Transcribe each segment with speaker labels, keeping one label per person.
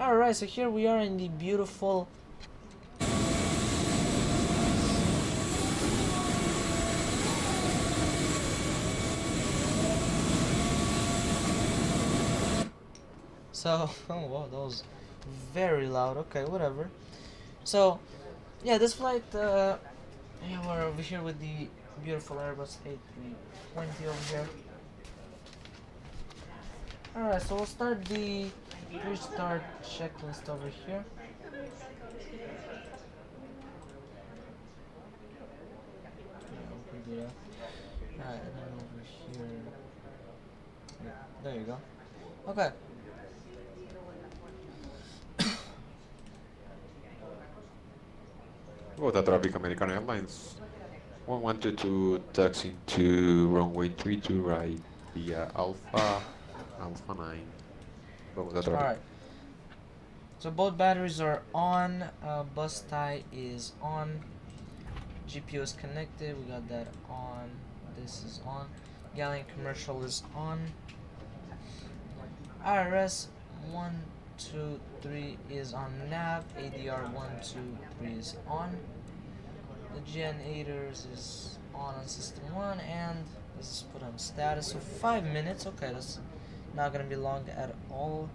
Speaker 1: Alright, so here we are in the beautiful so oh wow, that was very loud. Okay, whatever. So yeah, this flight yeah, we're over here with the beautiful Airbus A320 over here. Alright, so we'll start the restart checklist over here. Yeah, we can do that. Alright, and then over here. Yeah, there you go. Okay.
Speaker 2: Bogota traffic, American Airlines 112 taxi to runway 32 right via Alpha 9. Bogota traffic.
Speaker 1: Alright. So both batteries are on. Bus tie is on. GPU is connected. We got that on. This is on. Galleon commercial is on. IRS 123 is on nav. ADR 123 is on. The generators is on system 1, and this is put on status. So 5 minutes. Okay, that's not gonna be long at all.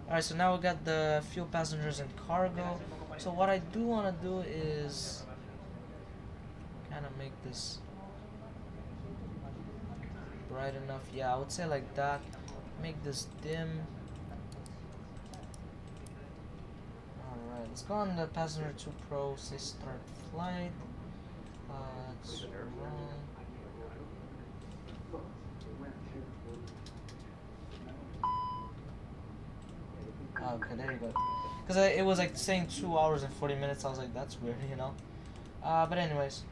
Speaker 1: Alright, so now we got the fuel, passengers, and cargo. So what I do want to do is kind of make this bright enough. Yeah, I would say like that. Make this dim. Alright, let's go on the passenger 2 Pro. Say start flight. It's wrong. Okay, there you go. Because it was like saying 2 hours and 40 minutes. I was like, that's weird, you know. But anyways.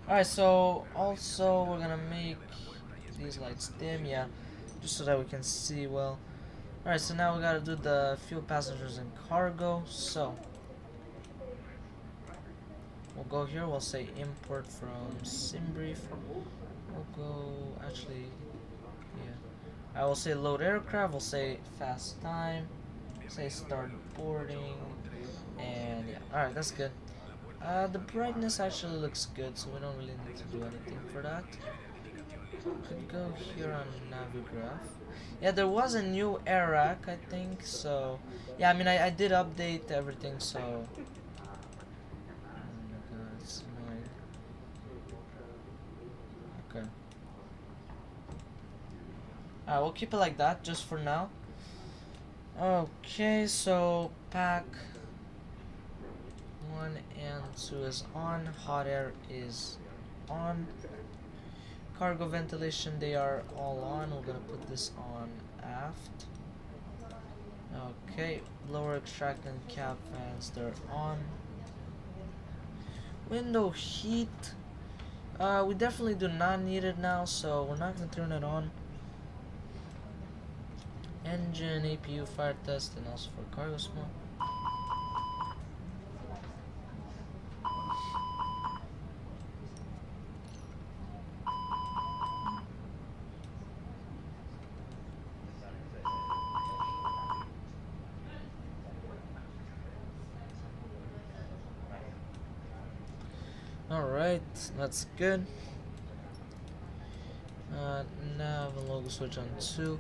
Speaker 1: Alright, so also we're gonna make these lights dim, yeah, just so that we can see well. Alright, so now we gotta do the fuel, passengers, and cargo. So we'll go here, we'll say import from SimBrief. We'll go, actually, yeah. I will say load aircraft, we'll say fast time, say start boarding, and yeah, alright, that's good. The brightness actually looks good, so we don't really need to do anything for that. Could go here on Navigraph. Yeah, there was a new air rack, I think, so yeah, I mean, I did update everything, so oh my god, it's annoying. Okay. Alright, we'll keep it like that just for now. Okay, so pack 1 and 2 is on, hot air is on, cargo ventilation, they are all on. We're gonna put this on aft. Okay, lower extract and cap fans, they're on. Window heat, we definitely do not need it now, so we're not gonna turn it on. Engine, APU, fire test, and also for cargo smoke. Alright, that's good. Nav and logo switch on 2.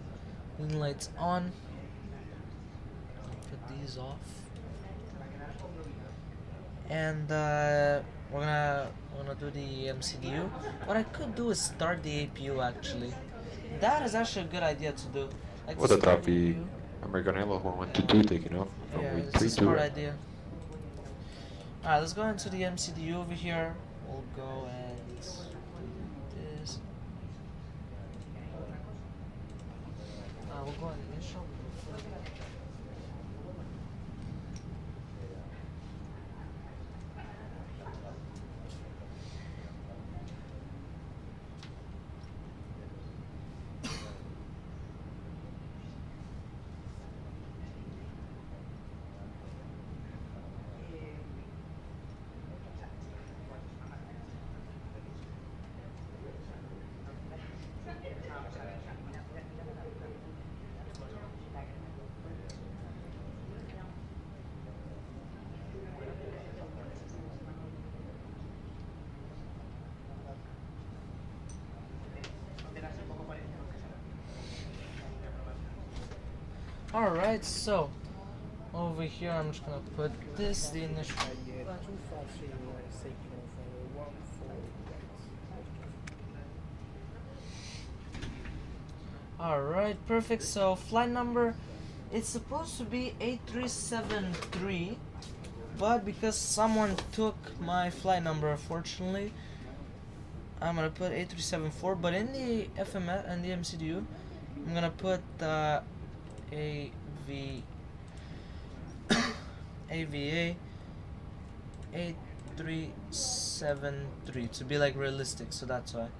Speaker 1: Wing lights on. Put these off. And we're gonna do the MCDU. What I could do is start the APU actually. That is actually a good idea to do. Like to
Speaker 2: Bogota
Speaker 1: start the
Speaker 2: traffic,
Speaker 1: APU.
Speaker 2: American Airlines 112 taking off.
Speaker 1: Yeah,
Speaker 2: Runway
Speaker 1: it's a
Speaker 2: 32
Speaker 1: smart
Speaker 2: right.
Speaker 1: idea. Alright, let's go into the MCDU over here. We'll go and do this. We'll go and initial. Alright, so over here I'm just gonna put this, the initial. Alright, perfect. So flight number, it's supposed to be 8373, but because someone took my flight number, unfortunately, I'm gonna put 8374. But in the FMS and the MCDU, I'm gonna put AV AVA 8373 to be like realistic. So that's why I'm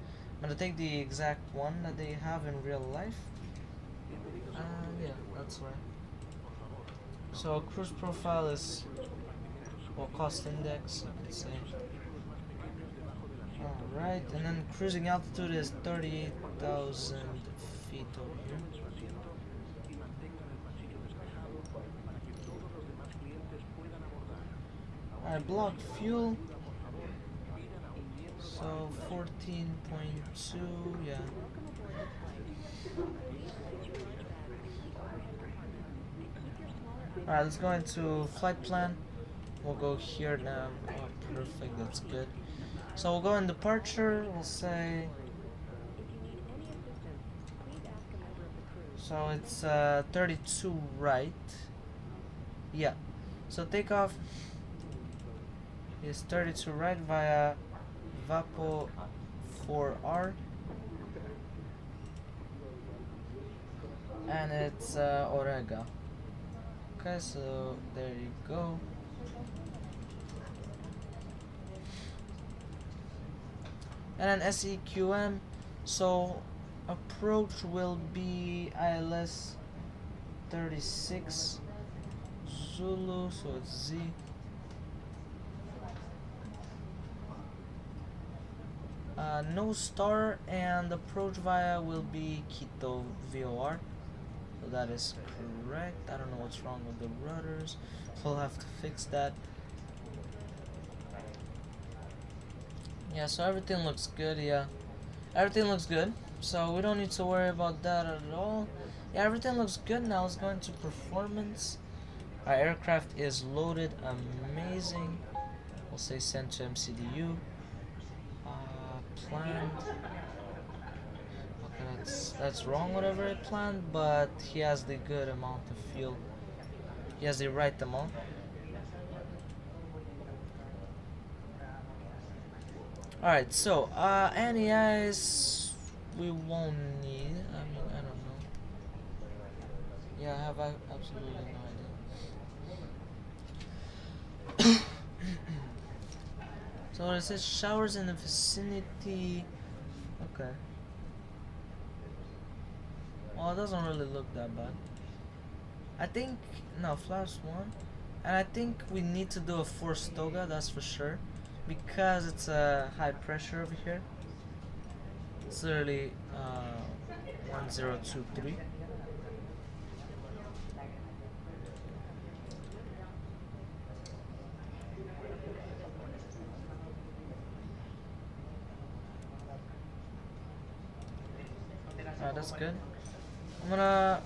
Speaker 1: gonna take the exact one that they have in real life. Yeah, that's why. So cruise profile is, well, cost index, I could say. Alright, and then cruising altitude is 38,000 feet over here. Alright, block fuel. So 14.2, yeah. Alright, let's go into flight plan. We'll go here now. Oh, perfect, that's good. So we'll go in departure, we'll say. So it's 32 right. Yeah. So takeoff is 32 right via Vapo 4R. And it's Orega. Okay, so there you go. And then SEQM, so approach will be ILS 36 Zulu, so it's Z. No star, and approach via will be Quito VOR. So that is correct. I don't know what's wrong with the rudders. We'll have to fix that. Yeah, so everything looks good, yeah. Everything looks good. So we don't need to worry about that at all. Yeah, everything looks good. Now let's go into performance. Our aircraft is loaded. Amazing. We'll say send to MCDU. Planned. Okay, that's wrong, whatever it planned, but he has the good amount of fuel. He has the right amount. Alright, so NEIs we won't need. I mean, I don't know. Yeah, I have absolutely no idea. So it says showers in the vicinity. Okay. Well, it doesn't really look that bad. I think, no, flash one. And I think we need to do a forced toga, that's for sure. Because it's a high pressure over here. It's literally 1023. Alright, that's good. I'm gonna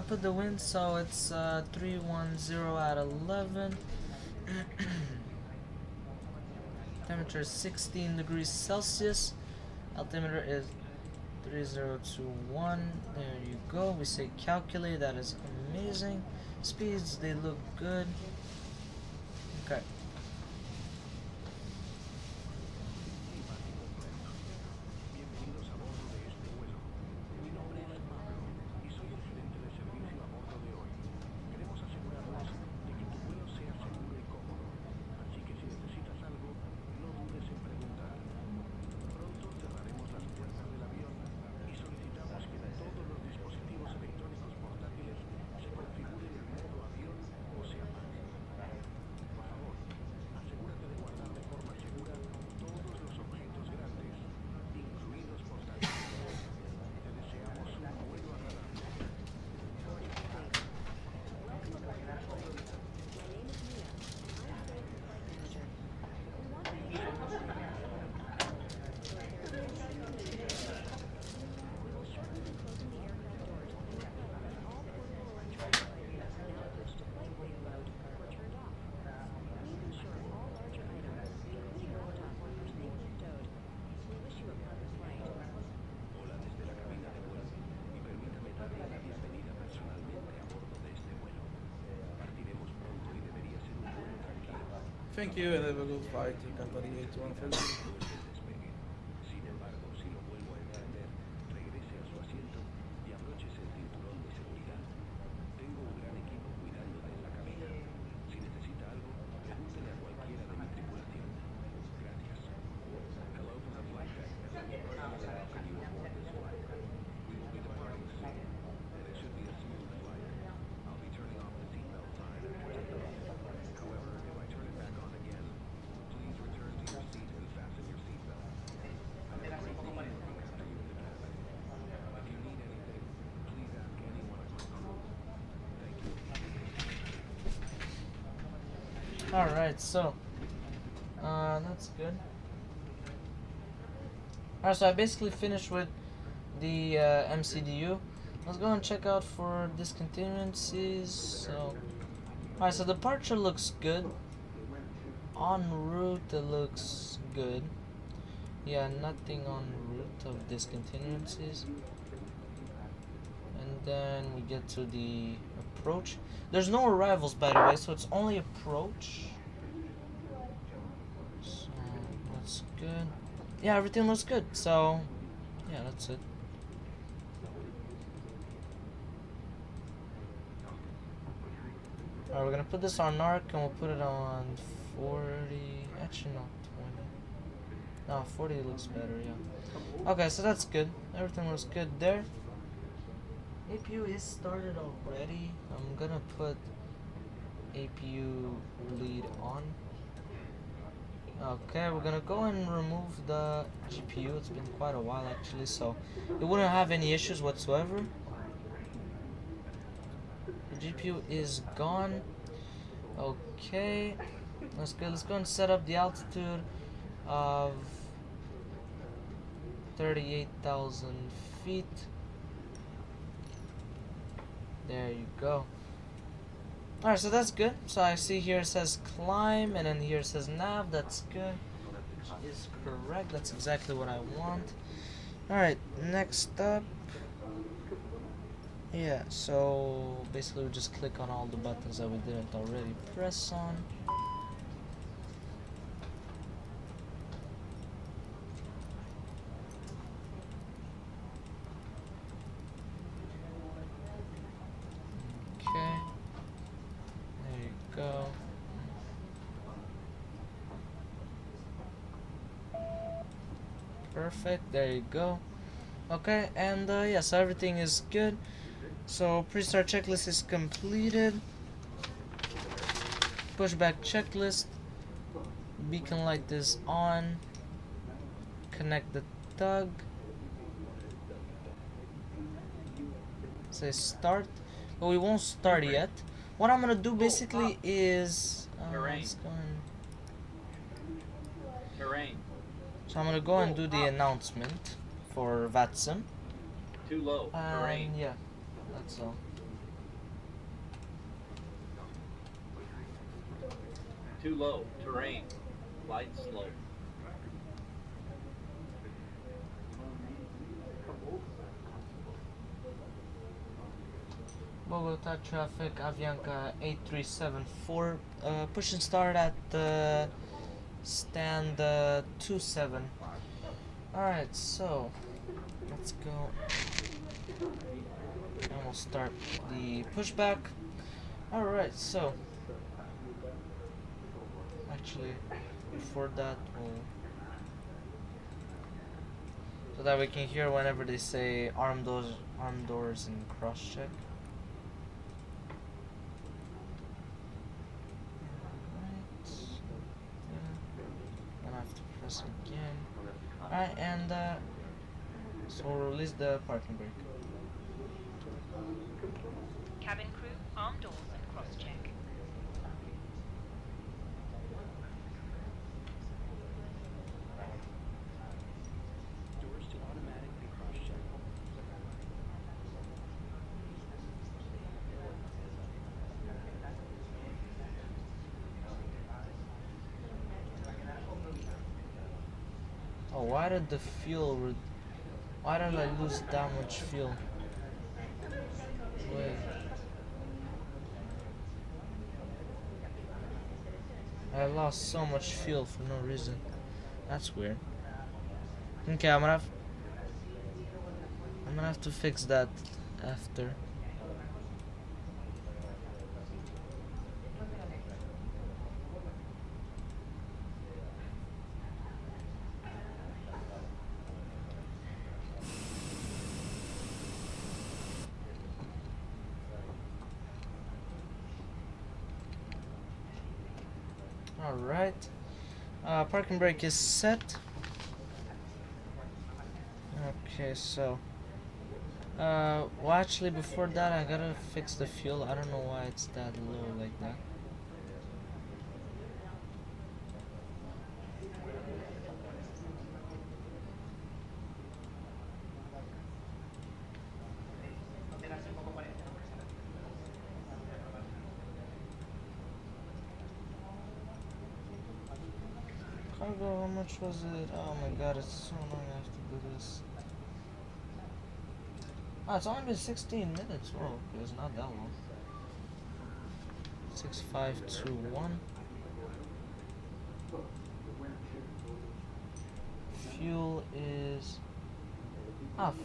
Speaker 1: put the wind, so it's 310 at 11. Temperature is 16 degrees Celsius. Altimeter is 3021. There you go. We say calculate. That is amazing. Speeds, they look good. Okay.
Speaker 3: Thank you, and have a good flight. Icon 38 to 150.
Speaker 1: Alright, so that's good. Alright, so I basically finished with the MCDU. Let's go and check out for discontinuancies. So, alright, so departure looks good. En route, it looks good. Yeah, nothing en route of discontinuancies. And then we get to the approach. There's no arrivals, by the way, so it's only approach. So that's good. Yeah, everything looks good. So yeah, that's it. Alright, we're gonna put this on narc and we'll put it on 40. Actually, no, 20. No, 40 looks better, yeah. Okay, so that's good. Everything looks good there. APU is started already. I'm gonna put APU lead on. Okay, we're gonna go and remove the GPU. It's been quite a while actually, so it wouldn't have any issues whatsoever. The GPU is gone. Okay, that's good. Let's go and set up the altitude of 38,000 feet. There you go. Alright, so that's good. So I see here it says climb, and then here it says nav. That's good. Which is correct. That's exactly what I want. Alright, next up. Yeah, so basically we just click on all the buttons that we didn't already press on. Okay. There you go. Perfect. There you go. Okay, and yeah, so everything is good. So pre-start checklist is completed. Pushback checklist. Beacon light is on. Connect the tug. Say start, but we won't start yet. What I'm gonna do basically is let's go and, so I'm gonna go and do the announcement for VATSIM.
Speaker 4: Too low. Terrain.
Speaker 1: Yeah, that's all.
Speaker 4: Too low. Terrain. Light slow.
Speaker 1: Bogota traffic, Avianca A374, push and start at stand 27. Alright, so let's go and we'll start the pushback. Alright, so actually before that so that we can hear whenever they say arm doors and cross check. Again. Alright, and so we'll release the parking brake.
Speaker 5: Cabin crew, arm doors and cross check.
Speaker 4: Doors to automatically cross check.
Speaker 1: Oh, why did the fuel? Why did I lose that much fuel? Wait. I lost so much fuel for no reason. That's weird. Okay, I'm gonna have to fix that after. Alright. Parking brake is set. Okay, so well, actually before that I gotta fix the fuel. I don't know why it's that low like that. Cargo, how much was it? Oh my god, it's so long I have to do this. It's only been 16 minutes. Whoa, okay, it's not that long. 6521. Fuel is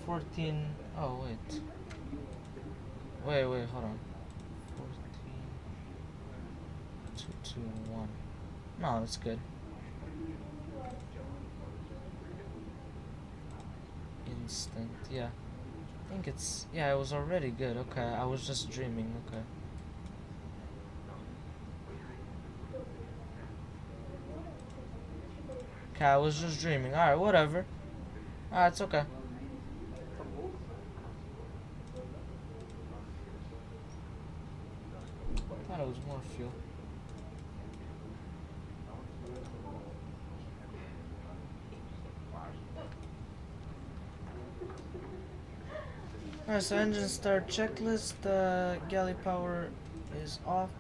Speaker 1: 14. Oh wait. Wait, hold on. 14221. No, that's good. Instant, yeah. I think it's, yeah, it was already good. Okay, I was just dreaming. Okay. Okay, I was just dreaming. Alright, whatever. Alright, it's okay. I thought it was more fuel. Alright, so engine start checklist. Galley power is off.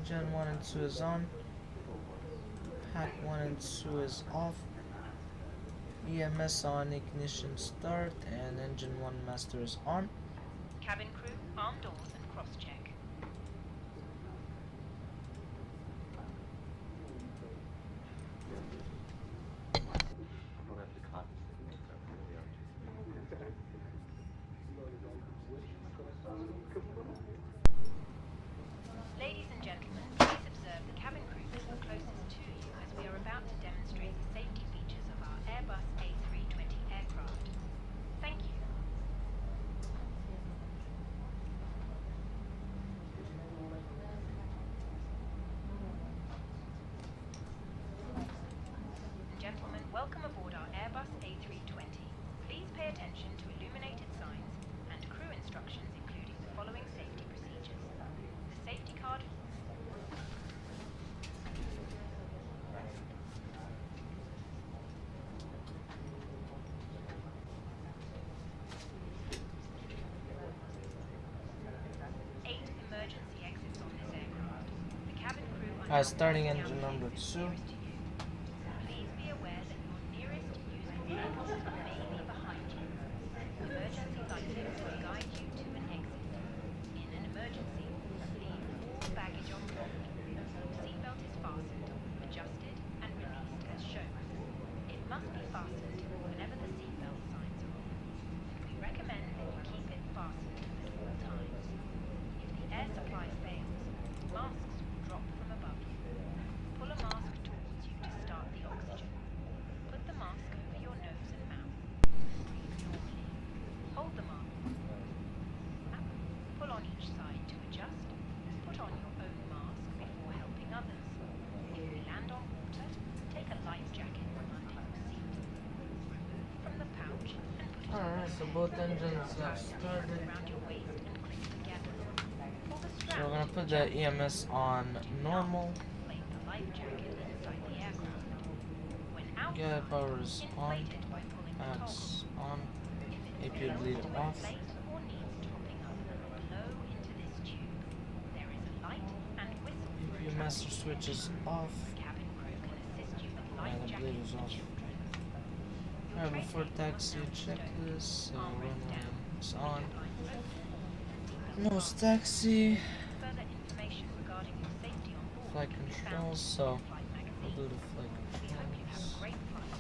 Speaker 1: Gen 1 and 2 is on. Pack 1 and 2 is off. EMS on, ignition start, and engine 1 master is on.
Speaker 5: Cabin crew, arm doors and cross-check. Ladies and gentlemen, please observe the cabin crew people closest to you as we are about to demonstrate the safety features of our Airbus A320 aircraft. Thank you. Gentlemen, welcome aboard our Airbus A320. Please pay attention to illuminated signs and crew instructions including the following safety procedures. The safety card. Eight emergency exits on this aircraft. The cabin crew are now
Speaker 1: Starting
Speaker 5: closing
Speaker 1: engine
Speaker 5: down
Speaker 1: number
Speaker 5: exits
Speaker 1: 2.
Speaker 5: nearest to you. Please be aware that your nearest usable exit may be behind you. Emergency lighting will guide you to an exit. In an emergency, leave all baggage on board. Seatbelt is fastened, adjusted, and released as shown. It must be fastened whenever the seatbelt signs are on. We recommend that you keep it fastened at all times. If the air supply fails, masks will drop from above you. Pull a mask towards you to start the oxygen. Put the mask over your nose and mouth. Breathe normally. Hold the mask. Pull on each side to adjust. Put on your own mask before helping others. If we land on water, take a life jacket from under your seat. Remove from the pouch and put it
Speaker 1: Alright, so both engines have started.
Speaker 5: around your waist and click together. Pull the strap
Speaker 1: So we're gonna
Speaker 5: to
Speaker 1: put
Speaker 5: adjust.
Speaker 1: the EMS on normal.
Speaker 5: Place the life jacket inside the aircraft. When outside,
Speaker 1: Galley power is on.
Speaker 5: inflate it by pulling the toggle.
Speaker 1: Packs on.
Speaker 5: If it
Speaker 1: AP
Speaker 5: fails
Speaker 1: bleed
Speaker 5: to
Speaker 1: off.
Speaker 5: inflate or needs topping up, blow into this tube. There is a light and whistle for
Speaker 1: AP master switch is off.
Speaker 5: cabin crew can assist you with life
Speaker 1: And the bleed
Speaker 5: jackets
Speaker 1: is
Speaker 5: for
Speaker 1: off.
Speaker 5: children. Your
Speaker 1: Alright,
Speaker 5: train
Speaker 1: before
Speaker 5: name
Speaker 1: taxi
Speaker 5: will announce
Speaker 1: checklist. So
Speaker 5: armrest
Speaker 1: runway
Speaker 5: down.
Speaker 1: is on.
Speaker 5: Lines open.
Speaker 1: Nose taxi.
Speaker 5: Further information regarding your safety on board
Speaker 1: flight controls, so we'll do the flight
Speaker 5: We hope you have
Speaker 1: controls.
Speaker 5: a great flight.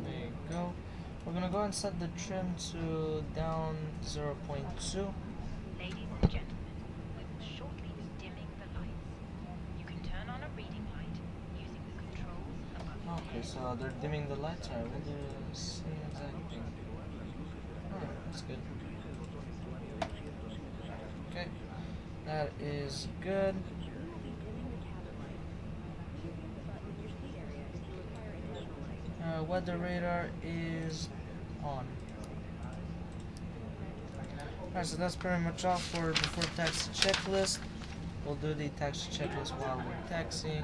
Speaker 1: There you go. We're gonna go and set the trim to down 0.2.
Speaker 5: Ladies and gentlemen, we will shortly be dimming the lights. You can turn on a reading light using the controls above your
Speaker 1: Okay,
Speaker 5: head.
Speaker 1: so they're dimming the lights. Alright, we'll do the same exact thing. Alright, that's good. Okay, that is good. Weather radar is on. Alright, so that's pretty much all for before taxi checklist. We'll do the taxi checklist while we're taxiing.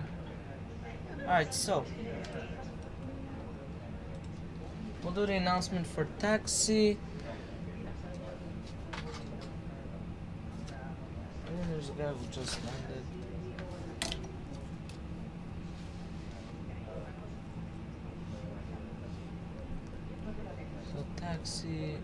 Speaker 1: Alright, so we'll do the announcement for taxi. I think there's a guy who just landed. So taxi.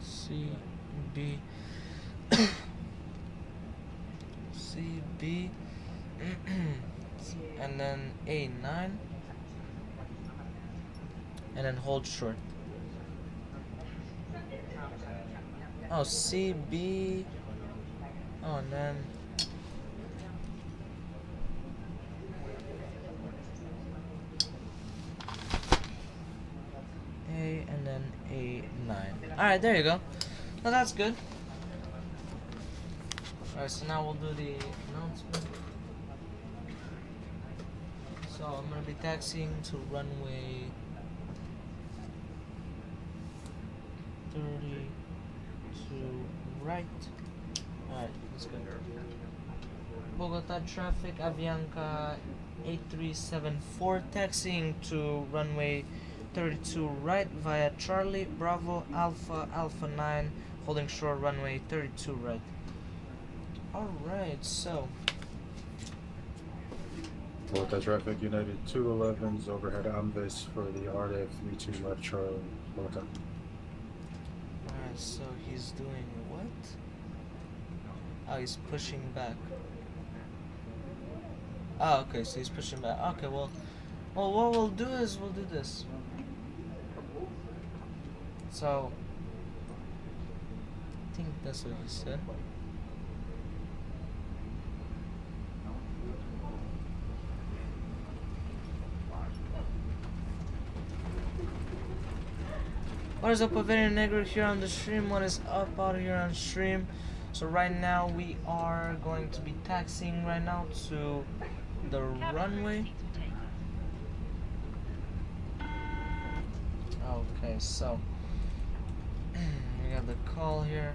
Speaker 1: CB. CB. And then A9. And then hold short. Oh, CB. Oh, and then A and then A9. Alright, there you go. Well, that's good. Alright, so now we'll do the announcement. So I'm gonna be taxiing to runway 32 right. Alright, let's go. Bogota traffic, Avianca A374 taxiing to runway 32 right via Charlie, Bravo, Alpha, Alpha 9, holding short runway 32 right. Alright, so
Speaker 6: Bogota traffic, United 211s overhead Amvis for the RDF 32 left Charlie, Bogota.
Speaker 1: alright, so he's doing what? Oh, he's pushing back. Oh, okay, so he's pushing back. Okay, well, what we'll do is we'll do this. So, I think that's what he said. What is up, Bavarian Negro here on the stream? What is up out here on stream? So right now we are going to be taxiing right now to the runway. Okay, so we got the call here.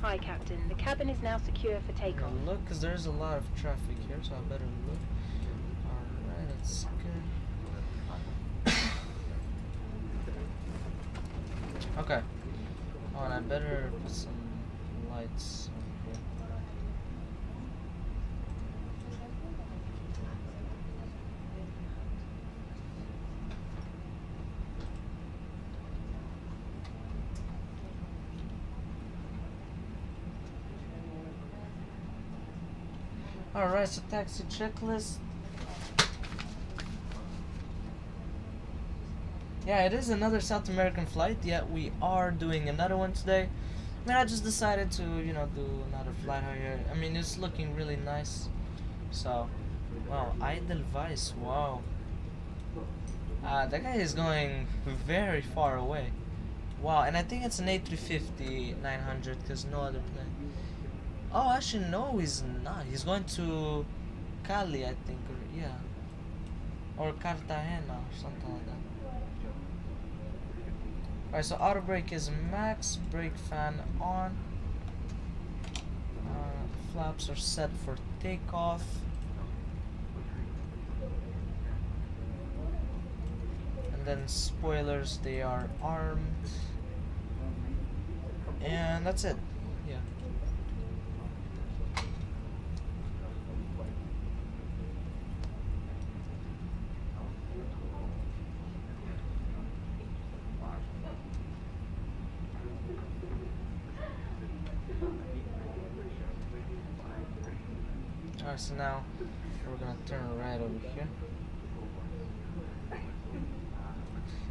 Speaker 7: Hi, Captain. The cabin is now secure for takeoff.
Speaker 1: Look, because there's a lot of traffic here, so I better look. Alright, that's good. Okay. Oh, and I better put some lights on here. Alright, so taxi checklist. Yeah, it is another South American flight, yet we are doing another one today. I mean, I just decided to, you know, do another flight out here. I mean, it's looking really nice. So, wow, Edelweiss, wow. That guy is going very far away. Wow, and I think it's an A350-900 because no other plane. Oh, actually, no, he's not. He's going to Cali, I think, or, yeah. Or Cartagena, or something like that. Alright, so auto brake is max, brake fan on. Flaps are set for takeoff. And then spoilers, they are armed. And that's it. Yeah. Alright, so now we're gonna turn right over here.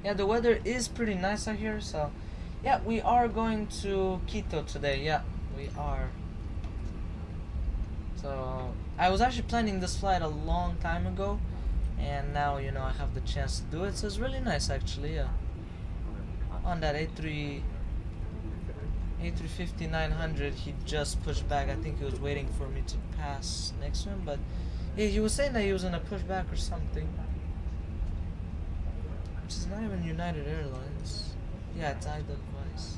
Speaker 1: Yeah, the weather is pretty nice out here, so yeah, we are going to Quito today. Yeah, we are. So I was actually planning this flight a long time ago, and now you know I have the chance to do it. So it's really nice actually. Yeah. On that A350-900, he just pushed back. I think he was waiting for me to pass next to him, but yeah, he was saying that he was gonna push back or something. Which is not even United Airlines. Yeah, it's Edelweiss.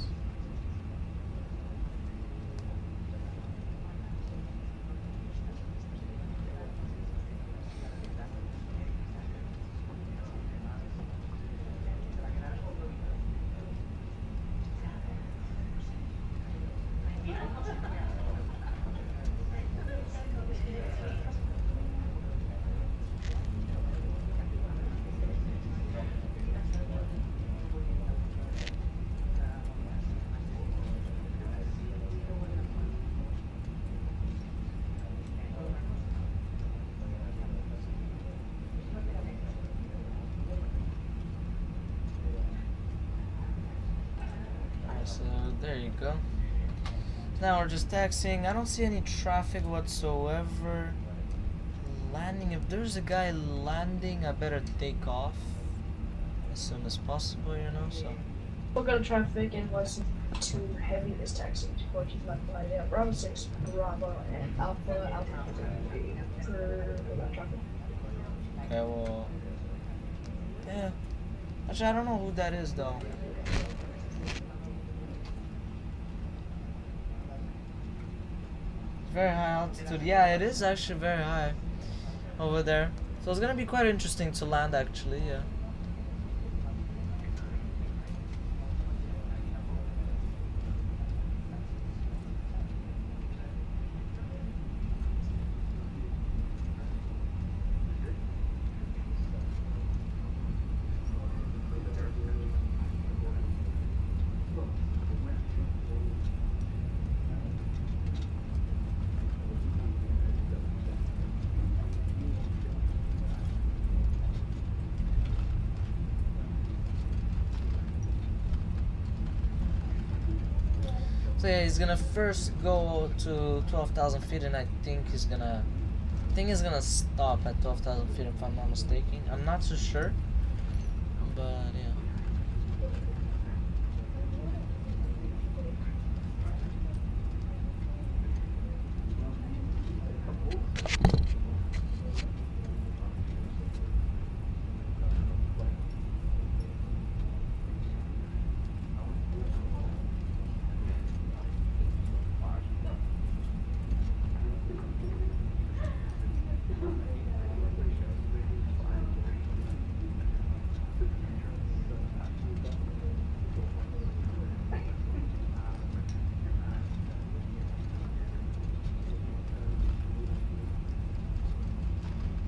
Speaker 1: So there you go. Now we're just taxiing. I don't see any traffic whatsoever. Landing. If there's a guy landing, I better take off as soon as possible, you know. So
Speaker 8: We'll go to traffic and wasn't too heavy this taxi. Or keep left by Bravo 6, Bravo, and Alpha for traffic.
Speaker 1: okay, well, yeah. Actually, I don't know who that is though. Very high altitude. Yeah, it is actually very high over there. So it's gonna be quite interesting to land actually, yeah. So yeah, he's gonna first go to 12,000 feet, and I think he's gonna stop at 12,000 feet if I'm not mistaken. I'm not so sure, but yeah.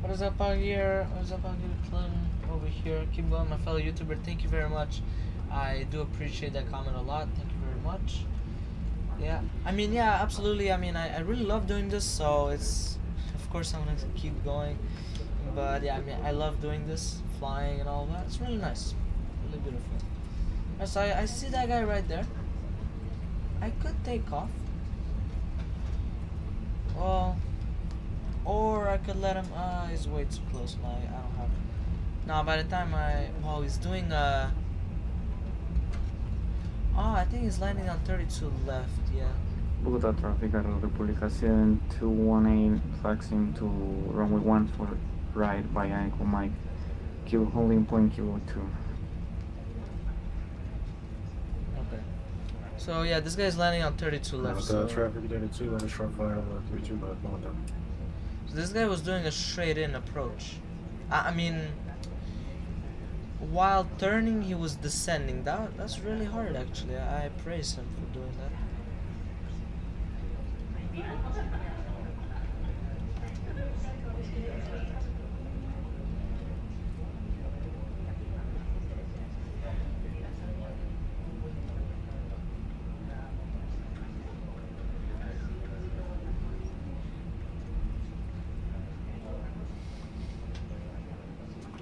Speaker 1: What is up out here? What is up out here, Clinton? Over here. Keep going, my fellow YouTuber. Thank you very much. I do appreciate that comment a lot. Thank you very much. Yeah, I mean, yeah, absolutely. I mean, I really love doing this, so it's, of course, I'm gonna keep going. But yeah, I mean, I love doing this, flying and all that. It's really nice, really beautiful. So I see that guy right there. I could take off. Well, or I could let him. He's way too close. I don't have. Now, by the time well, he's doing I think he's landing on 32 left. Yeah.
Speaker 9: Bogota traffic, Aero República 7218, taxiing to runway 1 for right by Echo Mike, Kilo holding point Kilo 2.
Speaker 1: Okay. So yeah, this guy's landing on 32 left. So
Speaker 6: traffic data 2 on the short fire on 32 left, going down.
Speaker 1: So this guy was doing a straight in approach. I mean, while turning, he was descending. That's really hard, actually. I praise him for doing that.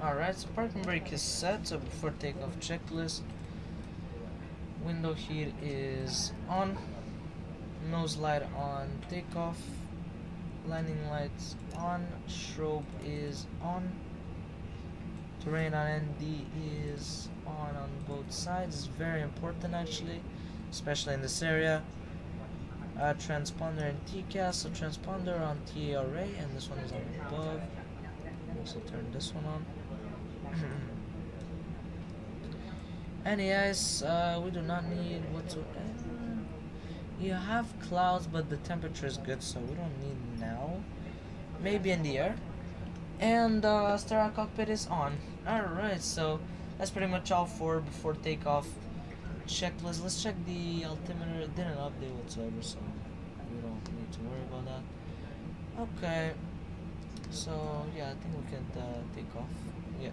Speaker 1: Alright, so parking brake is set, so before takeoff checklist. Window heat is on. Nose light on. Takeoff. Landing lights on. Strobe is on. Terrain on ND is on both sides. It's very important actually, especially in this area. Transponder and TCAS, so transponder on TARA, and this one is on above. Also turn this one on. NEIs, we do not need whatsoever. You have clouds, but the temperature is good, so we don't need now. Maybe in the air. And steering cockpit is on. Alright, so that's pretty much all for before takeoff checklist. Let's check the altimeter. It didn't update whatsoever, so we don't need to worry about that. Okay, so yeah, I think we can take off. Yeah.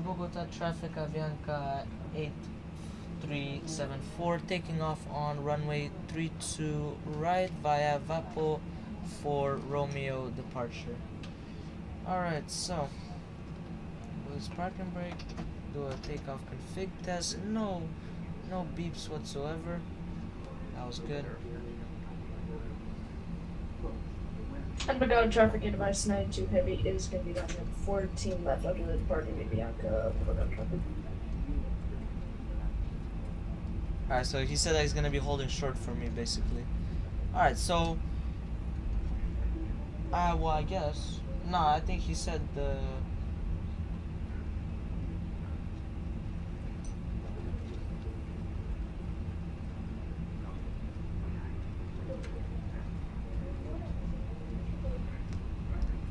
Speaker 1: Bogota traffic, Avianca 8374, taking off on runway 32 right via Vapo for Romeo departure. Alright, so lose parking brake, do a takeoff config test. No beeps whatsoever. That was good.
Speaker 8: And Bogota traffic in device 92 heavy is going to be down at 14 left after the departing Avianca Bogota traffic.
Speaker 1: Alright, so he said that he's gonna be holding short for me basically. Alright, so well, I guess. No, I think he said the.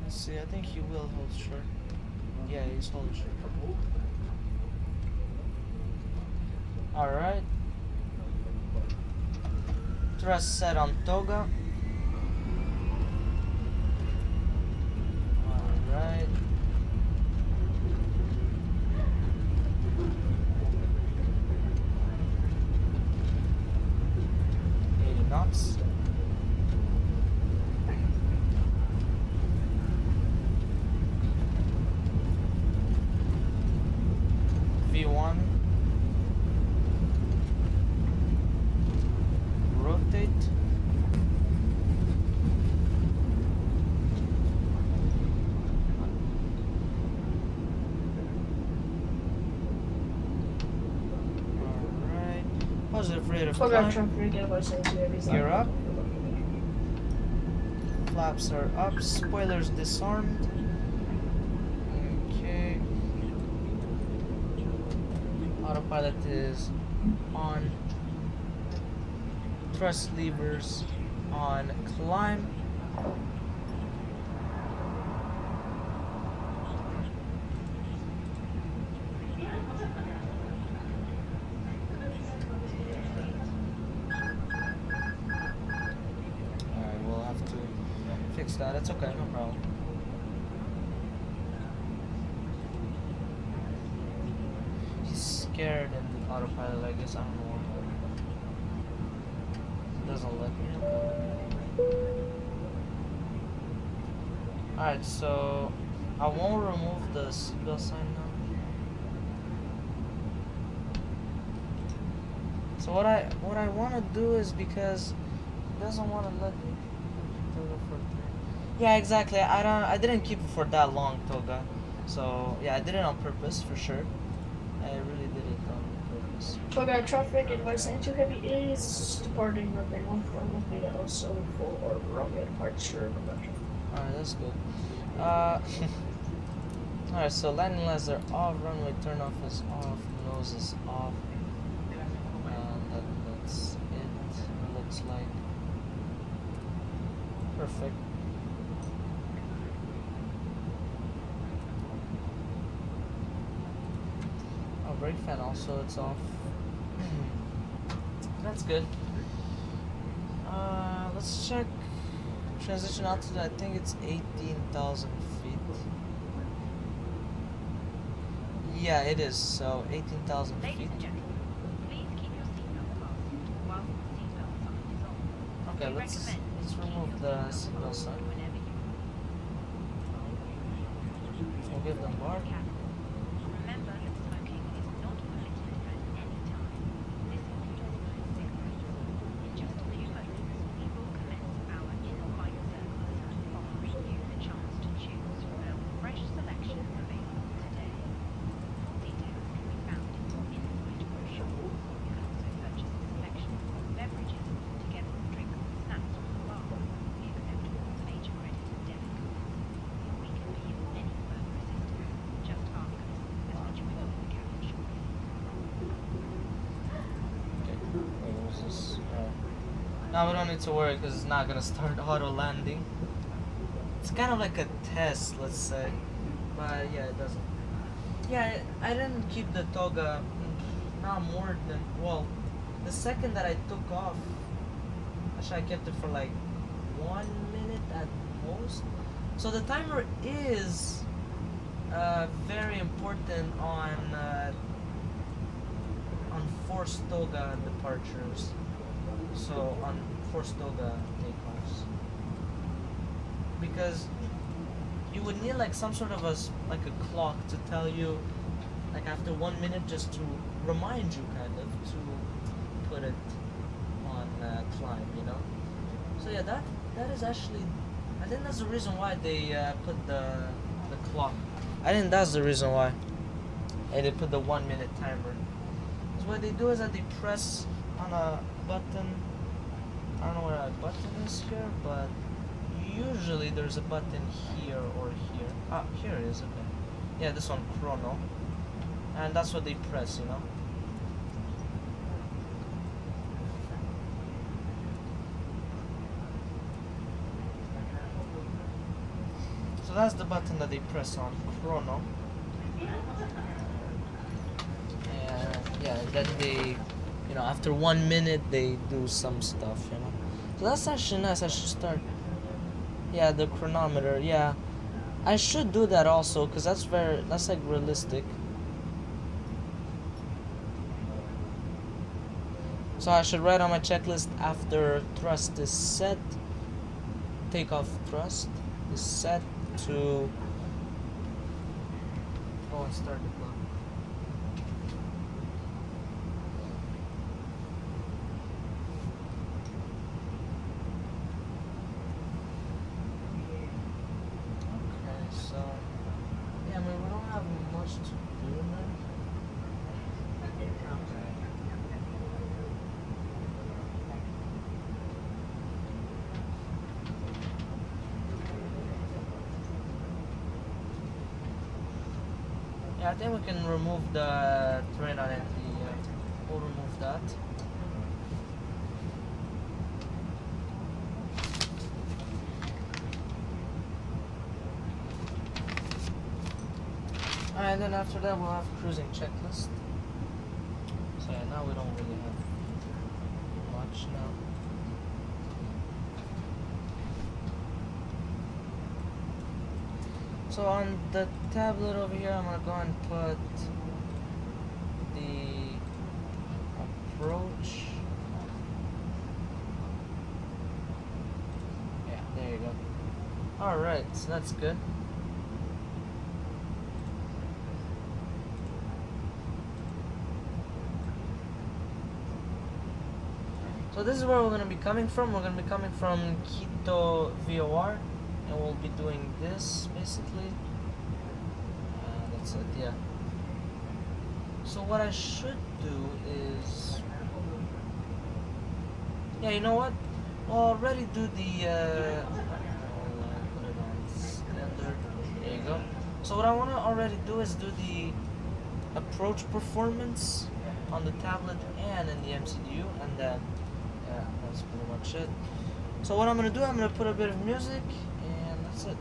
Speaker 1: Let's see, I think he will hold short. Yeah, he's holding short. Alright. Thrust set on Toga. Alright. Knots. V1. Rotate. Alright. Positive rate of
Speaker 8: Bogota
Speaker 1: climb.
Speaker 8: traffic in device 92 heavy is
Speaker 1: Gear
Speaker 8: down.
Speaker 1: up. Flaps are up. Spoilers disarmed. Okay. Autopilot is on. Thrust levers on climb. Alright, we'll have to fix that. It's okay, no problem. He's scared in autopilot, I guess. I don't know why. Doesn't let me. Alright, so I won't remove the seatbelt sign now. So what I want to do is, because it doesn't want to let me Toga for 3. Yeah, exactly. I didn't keep it for that long, Toga. So yeah, I did it on purpose for sure. I really did it on purpose.
Speaker 8: Bogota traffic in device 92 heavy is departing runway 14 will be also for Romeo departure.
Speaker 1: Alright, that's good. Alright, so landing lights are off, runway turn off is off, nose is off. That's it, looks like. Perfect. Oh, brake fan also, it's off. That's good. Let's check transition altitude. I think it's 18,000 feet. Yeah, it is. So 18,000
Speaker 5: Ladies
Speaker 1: feet.
Speaker 5: and gentlemen, please keep your seatbelt fastened whilst the seatbelt sign is on.
Speaker 1: Okay,
Speaker 5: We
Speaker 1: let's
Speaker 5: recommend
Speaker 1: remove
Speaker 5: keeping
Speaker 1: the
Speaker 5: your phone
Speaker 1: seatbelt
Speaker 5: on
Speaker 1: sign.
Speaker 5: whenever you
Speaker 1: We'll give them bar.
Speaker 5: remember that smoking is not permitted at any time. This includes cigarettes. In just a few moments, we will commence our in-flight circles, offering you the chance to choose from our fresh selection available today. Full details can be found in your in-flight brochure. You can also purchase a selection of beverages together with drinks and snacks from the bar. We accept all major credit and debit cards. If we can be of any further assistance, just ask us as we join you in the cabin shortly.
Speaker 1: Okay. Wait, what was this? Now we don't need to worry because it's not gonna start auto landing. It's kind of like a test, let's say. But yeah, it doesn't. Yeah, I didn't keep the toga not more than, well, the second that I took off, actually I kept it for like 1 minute at most. So the timer is very important on forced toga departures. So on forced toga takeoffs, because you would need like some sort of like a clock to tell you, like after 1 minute, just to remind you kind of to put it on climb, you know. So yeah, that is actually, I think that's the reason why they put the clock. I think that's the reason why. And they put the 1 minute timer. So what they do is that they press on a button. I don't know where a button is here, but usually there's a button here or here. Ah, here it is, okay. Yeah, this one, chrono. And that's what they press, you know. So that's the button that they press on, chrono. And yeah, then they, you know, after 1 minute they do some stuff, you know. So that's actually nice. I should start. Yeah, the chronometer. Yeah, I should do that also because that's like realistic. So I should write on my checklist after thrust is set, takeoff thrust is set to go and start the clock. Okay, so yeah, I mean we don't have much to do now. Yeah, I think we can remove the thread on it. We'll remove that. And then after that we'll have cruising checklist. So yeah, now we don't really have much now. So on the tablet over here, I'm gonna go and put the approach. Yeah, there you go. Alright, so that's good. So this is where we're gonna be coming from. We're gonna be coming from Quito VOR. And we'll be doing this basically. That's it, yeah. So what I should do is, yeah, you know what? I'll already do the. I'll put it on standard. There you go. So what I want to already do is do the approach performance on the tablet and in the MCDU, and then yeah, that's pretty much it. So what I'm gonna do, I'm gonna put a bit of music. That's it.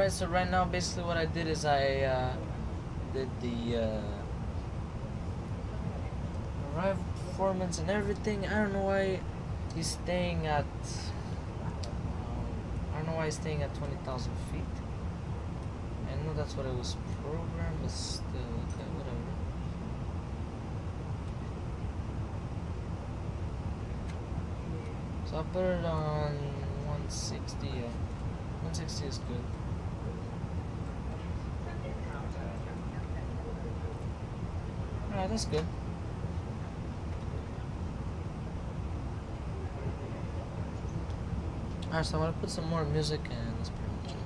Speaker 1: Alright, so right now basically what I did is I did the arrival performance and everything. I don't know why he's staying at 20,000 feet. I know that's what it was programmed, but still, okay, whatever. So I'll put it on 160, yeah. 160 is good. Alright, that's good. Alright, so I'm gonna put some more music and that's pretty much it.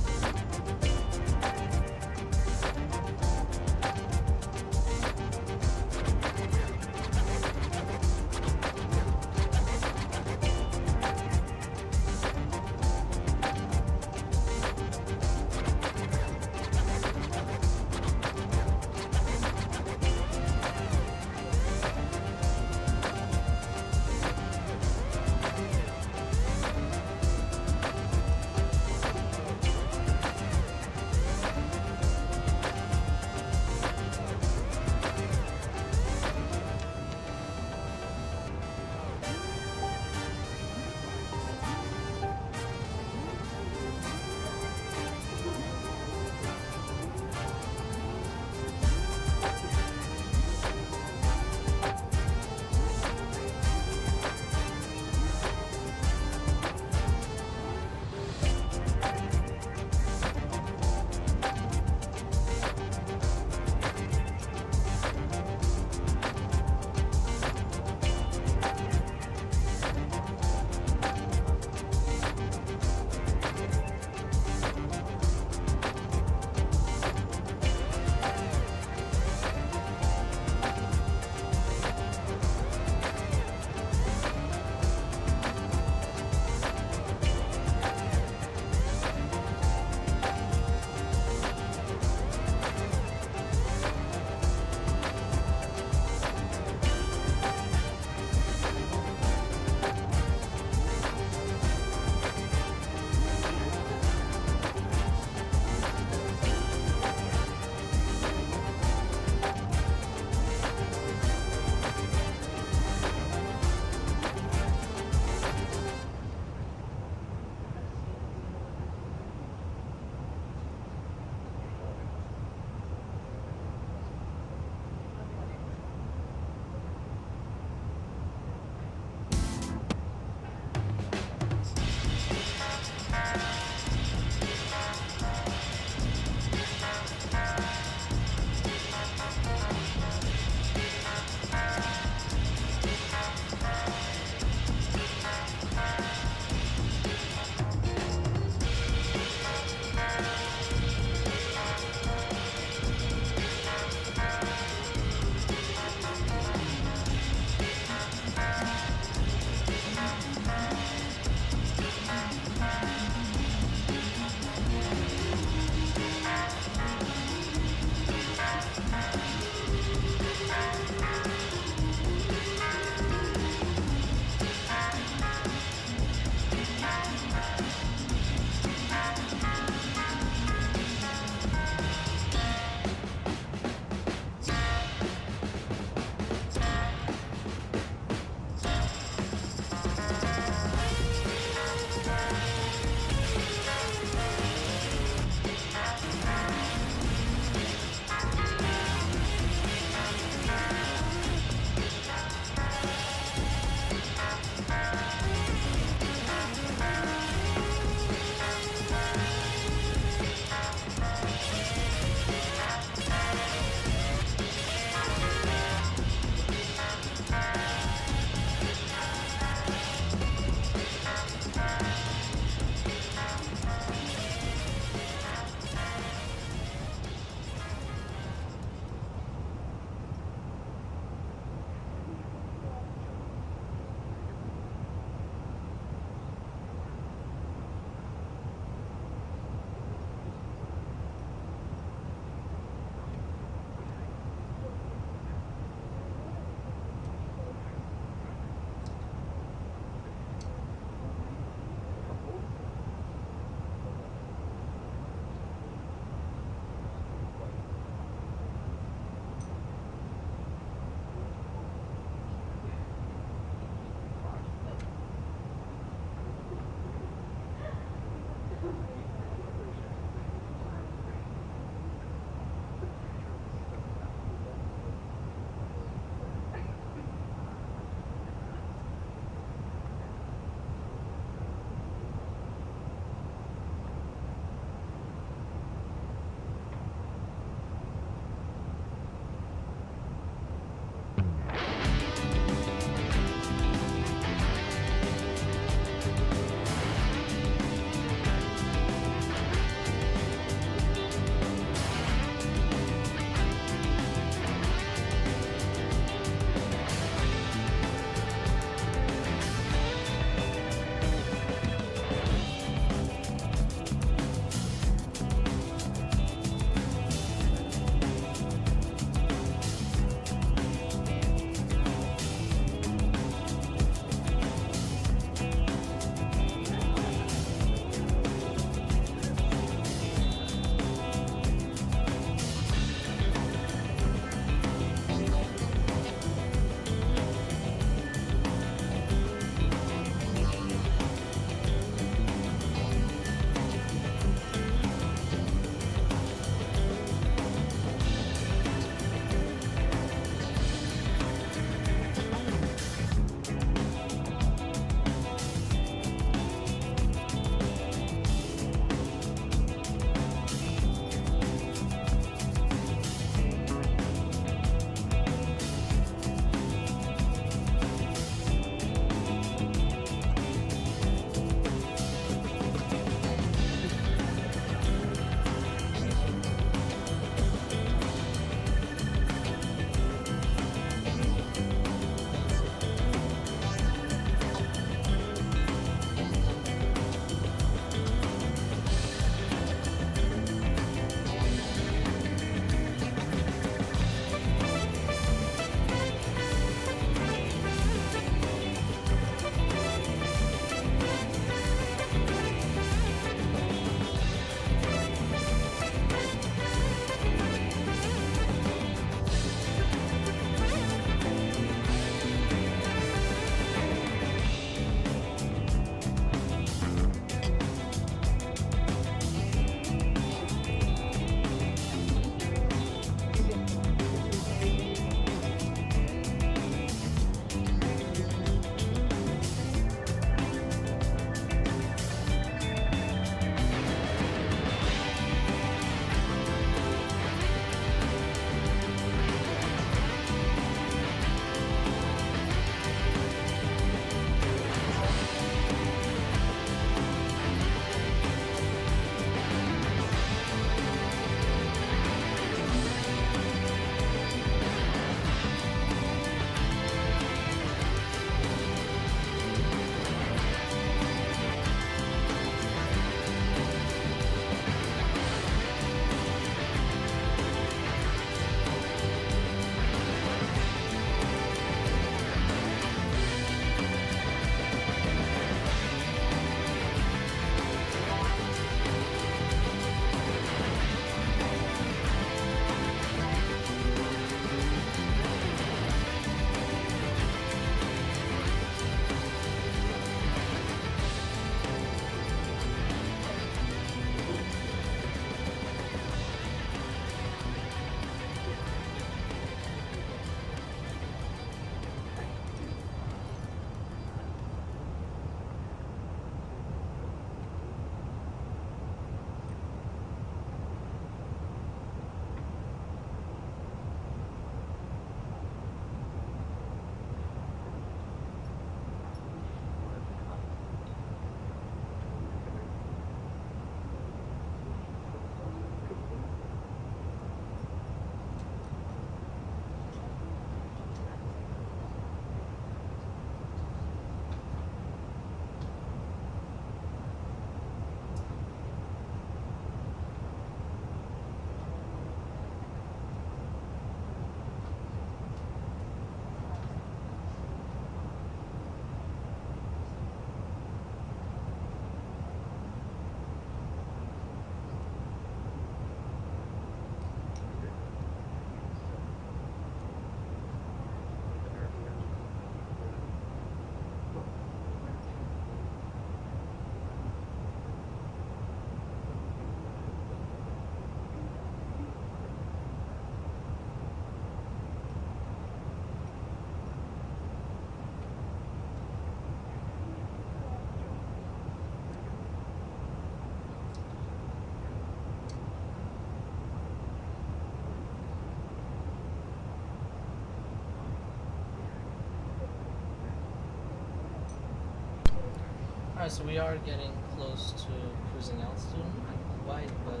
Speaker 1: Alright, so we are getting close to cruising altitude. Not quite, but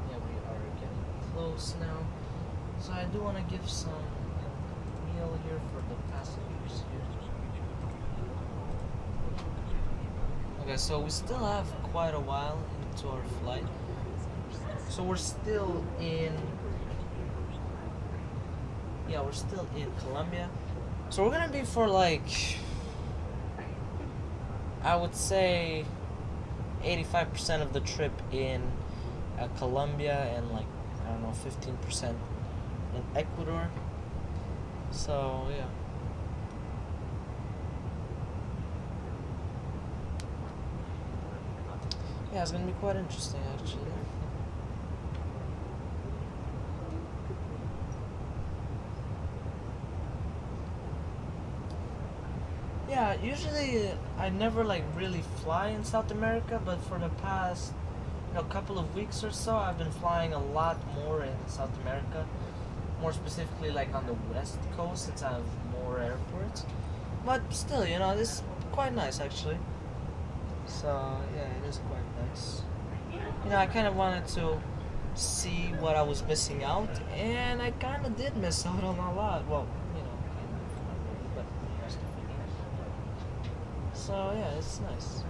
Speaker 1: yeah, we are getting close now. So I do want to give some meal here for the passengers here. Okay, so we still have quite a while into our flight. So we're still in... Yeah, we're still in Colombia. So we're gonna be for like... I would say 85% of the trip in Colombia and like, I don't know, 15% in Ecuador. So, yeah. Yeah, it's gonna be quite interesting actually. Yeah, usually I never like really fly in South America, but for the past couple of weeks or so, I've been flying a lot more in South America. More specifically, like on the west coast, since I have more airports. But still, it's quite nice actually. So yeah, it is quite nice. I kind of wanted to see what I was missing out, and I kind of did miss out on a lot. Well, kind of, not really, but most of it. So yeah, it's nice.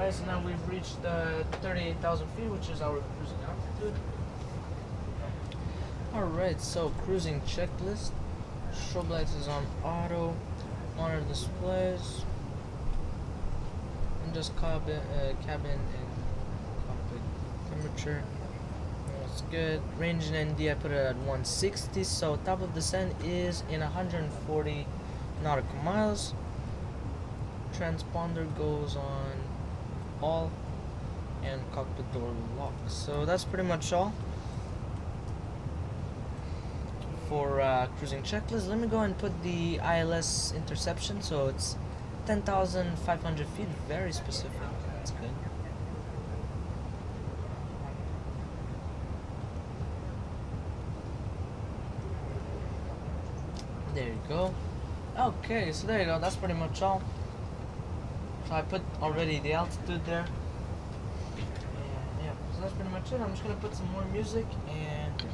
Speaker 1: Alright, so now we've reached 38,000 feet, which is our cruising altitude. Alright, so cruising checklist. Strobe lights is on auto. Monitor displays. And just cabin and cockpit temperature. That's good. Range and ND I put it at 160. So top of descent is in 140 nautical miles. Transponder goes on all, and cockpit door locks. So that's pretty much all for cruising checklist. Let me go and put the ILS interception. So it's 10,500 feet, very specific. That's good. There you go. Okay, so there you go. That's pretty much all. So I put already the altitude there. And yeah, so that's pretty much it. I'm just gonna put some more music and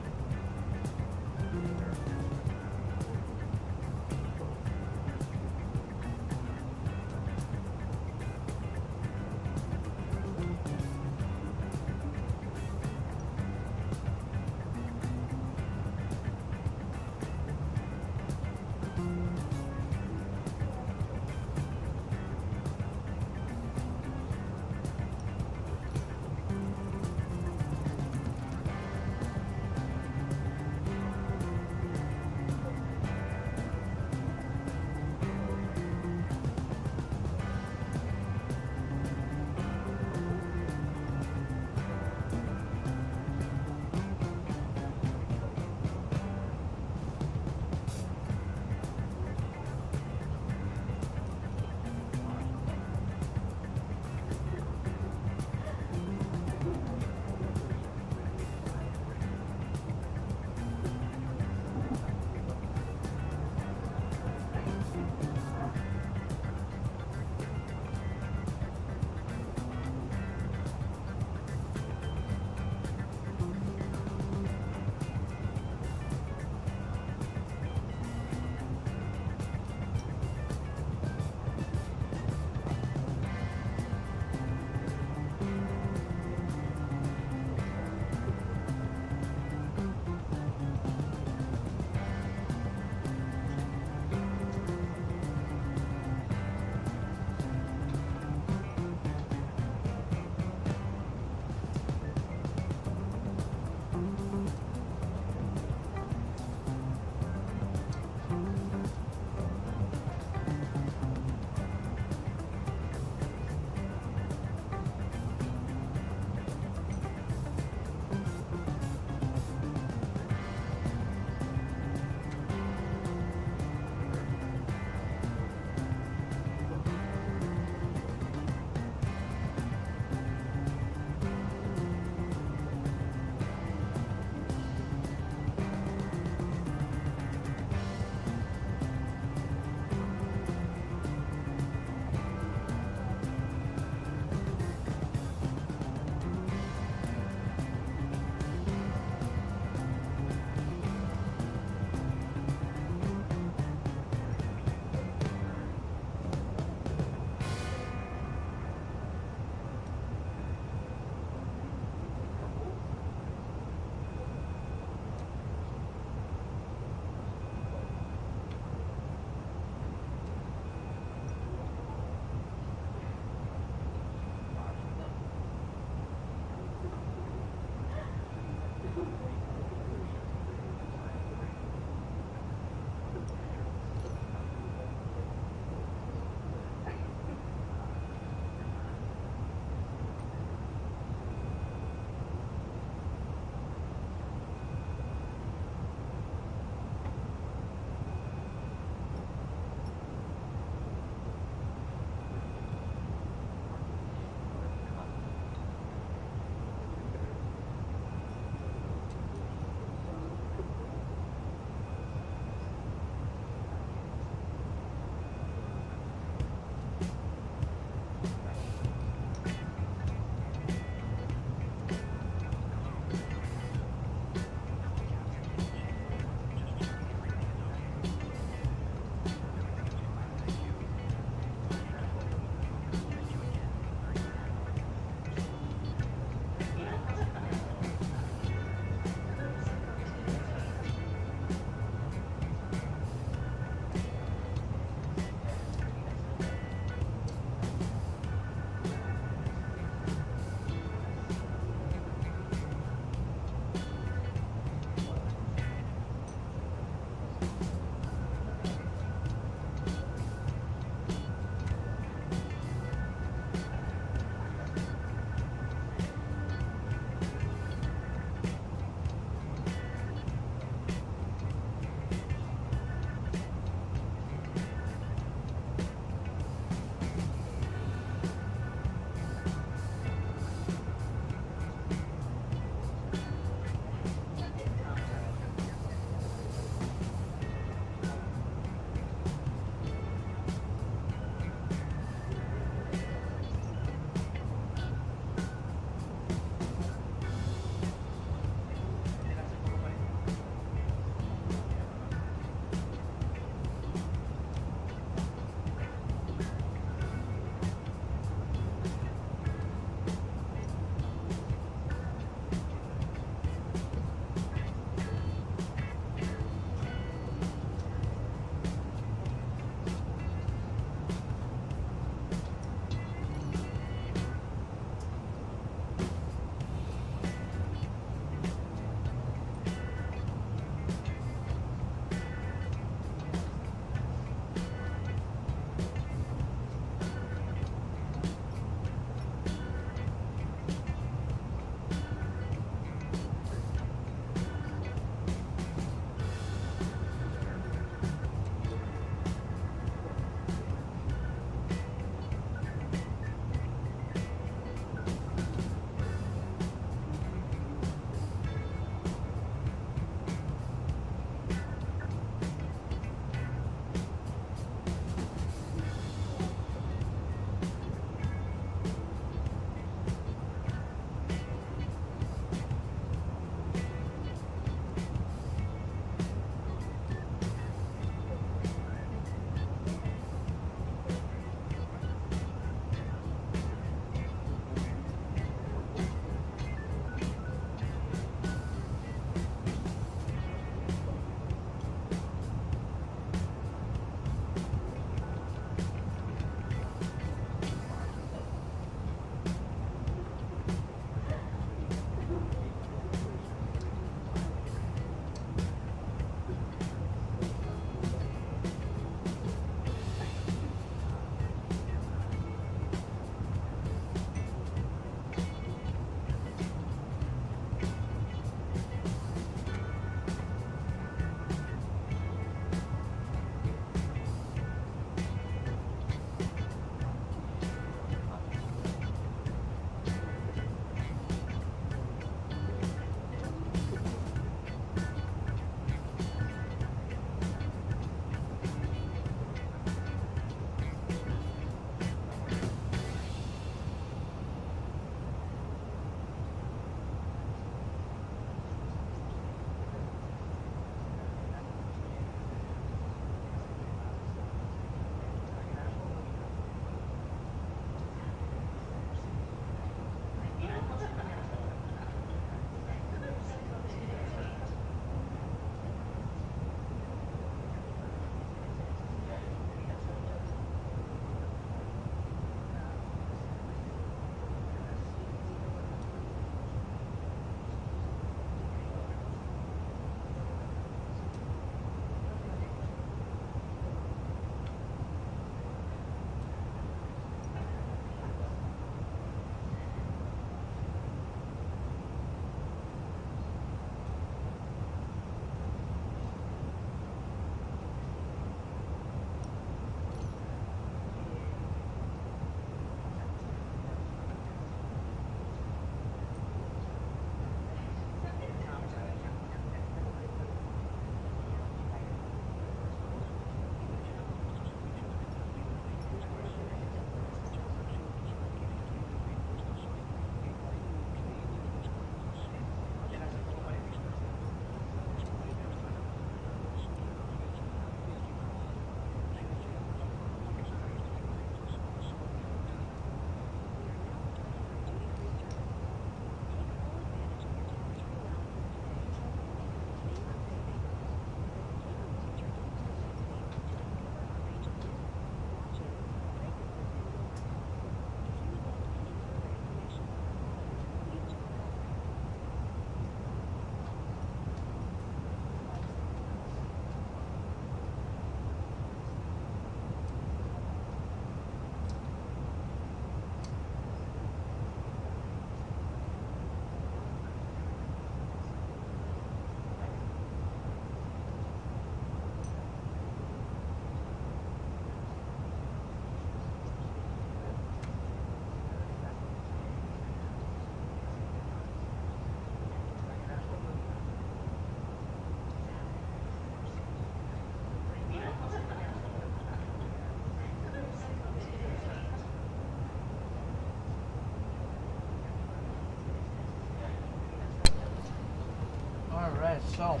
Speaker 1: Alright, so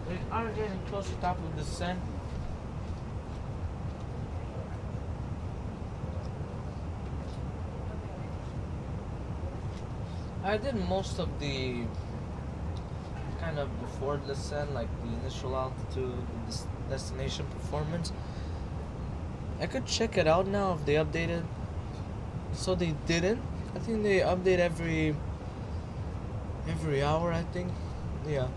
Speaker 1: we are getting close to top of the descent. I did most of the kind of before descent, like the initial altitude, destination performance. I could check it out now if they updated. So they didn't. I think they update every hour, I think. Yeah.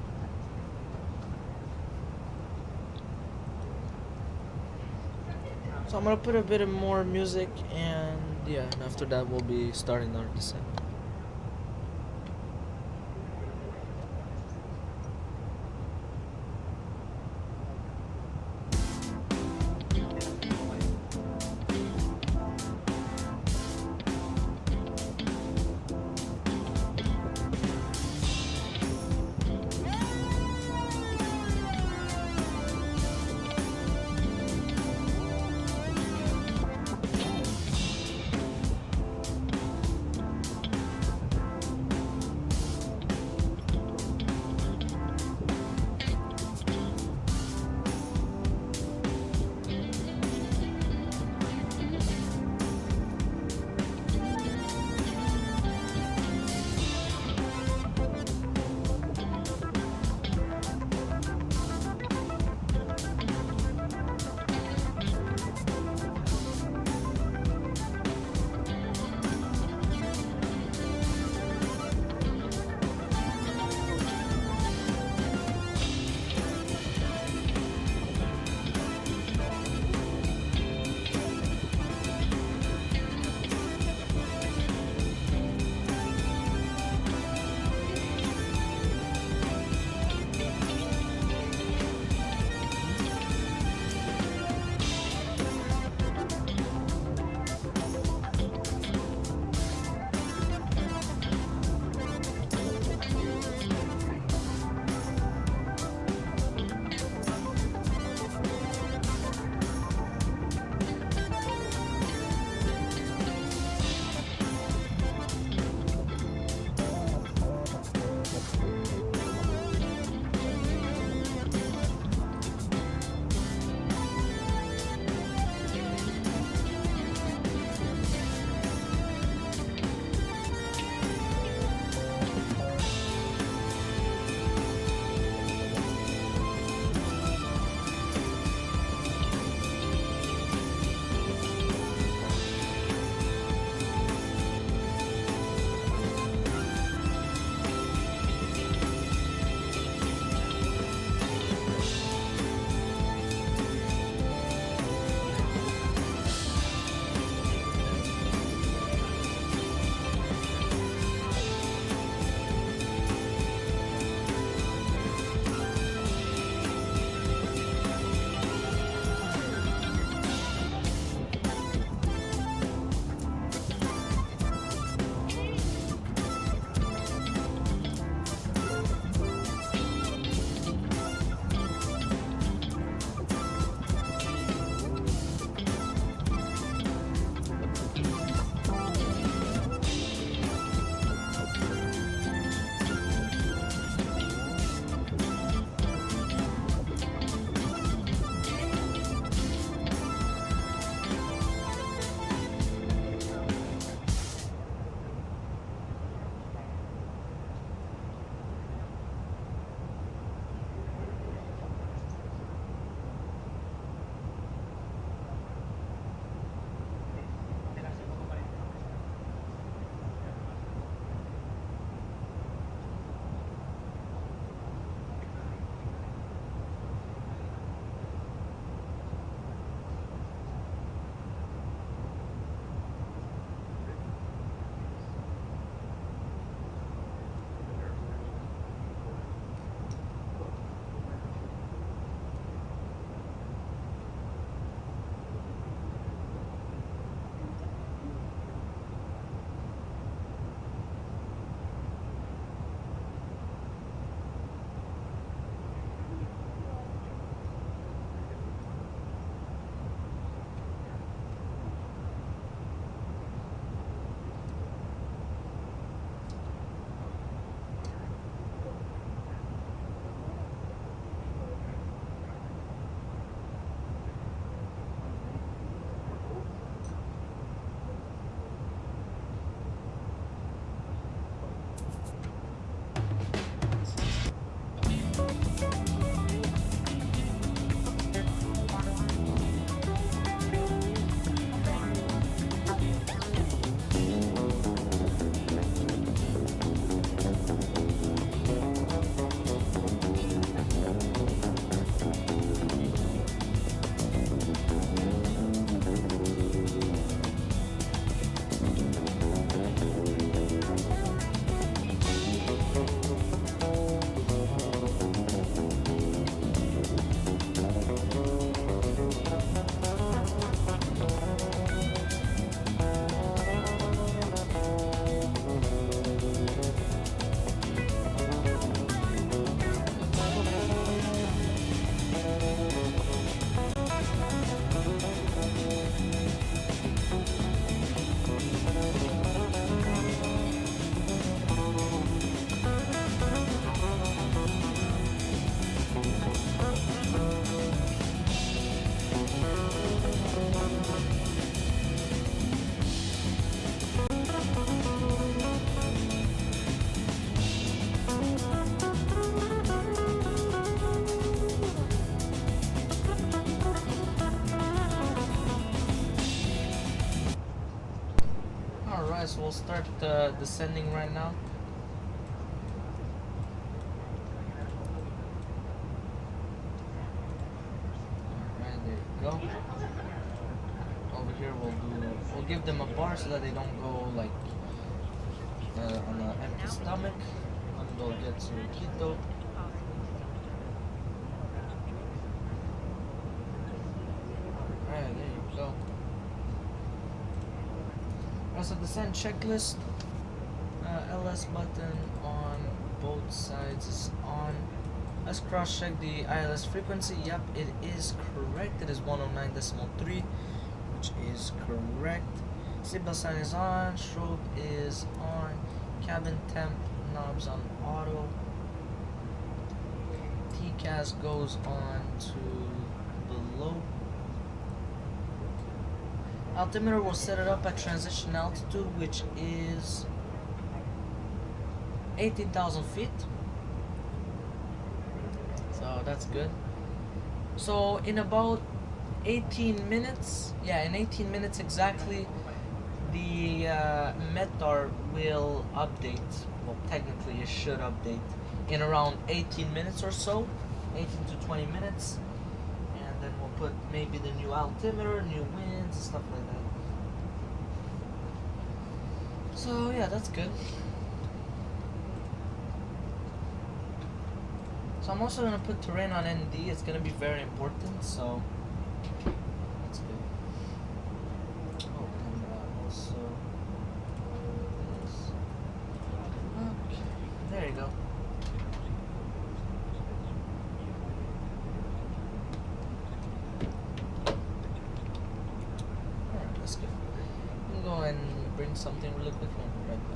Speaker 1: So I'm gonna put a bit of more music, and yeah, and after that we'll be starting our descent. Alright, so we'll start descending right now. Alright, there you go. Over here we'll give them a bar so that they don't go like on an empty stomach when they'll get to Quito. Alright, there you go. As a descent checklist, LS button on both sides is on. Let's cross check the ILS frequency. Yep, it is correct. It is 109.3, which is correct. Seatbelt sign is on. Strobe is on. Cabin temp knobs on auto. TCAS goes on to below. Altimeter will set it up at transition altitude, which is 18,000 feet. So that's good. So in about 18 minutes, yeah, in 18 minutes exactly, the METAR will update. Well, technically it should update in around 18 minutes or so, 18 to 20 minutes. And then we'll put maybe the new altimeter, new winds, and stuff like that. So yeah, that's good. So I'm also gonna put terrain on ND. It's gonna be very important. So that's good. Oh, and also this. Okay, there you go. Alright, that's good. I'm gonna go and bring something really quick and I'll be right back.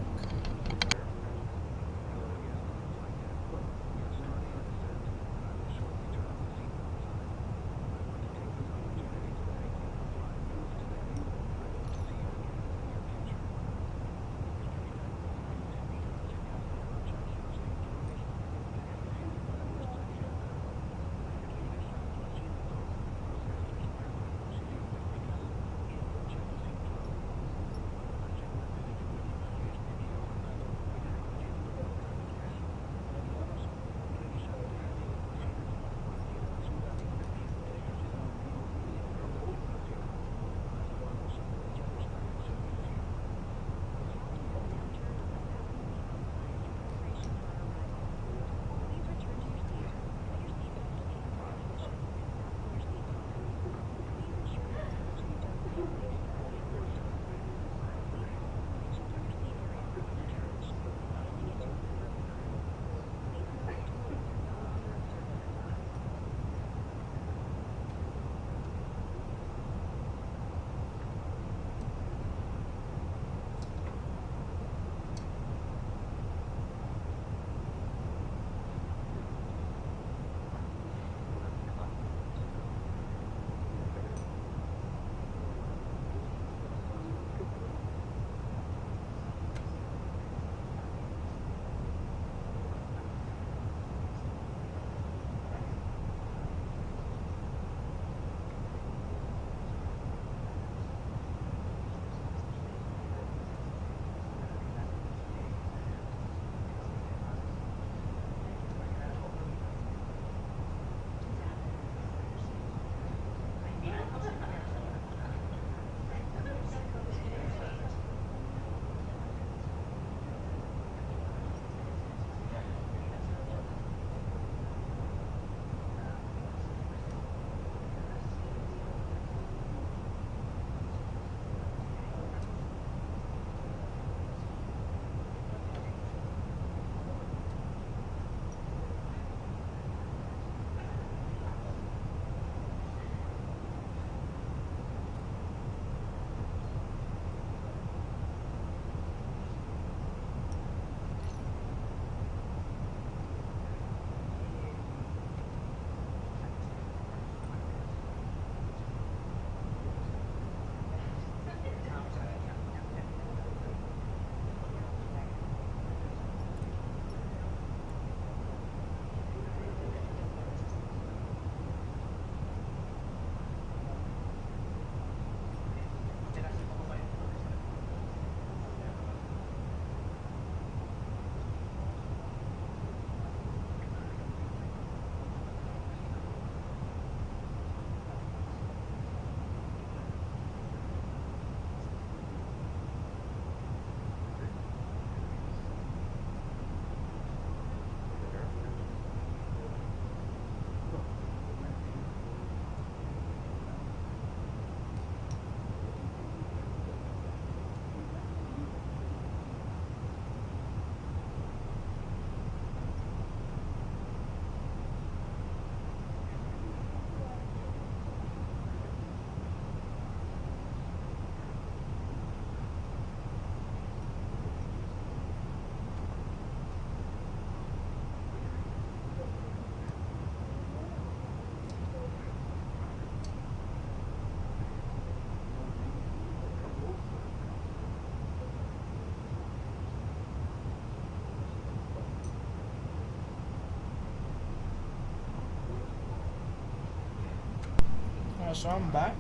Speaker 1: So I'm back.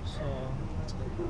Speaker 1: So that's good.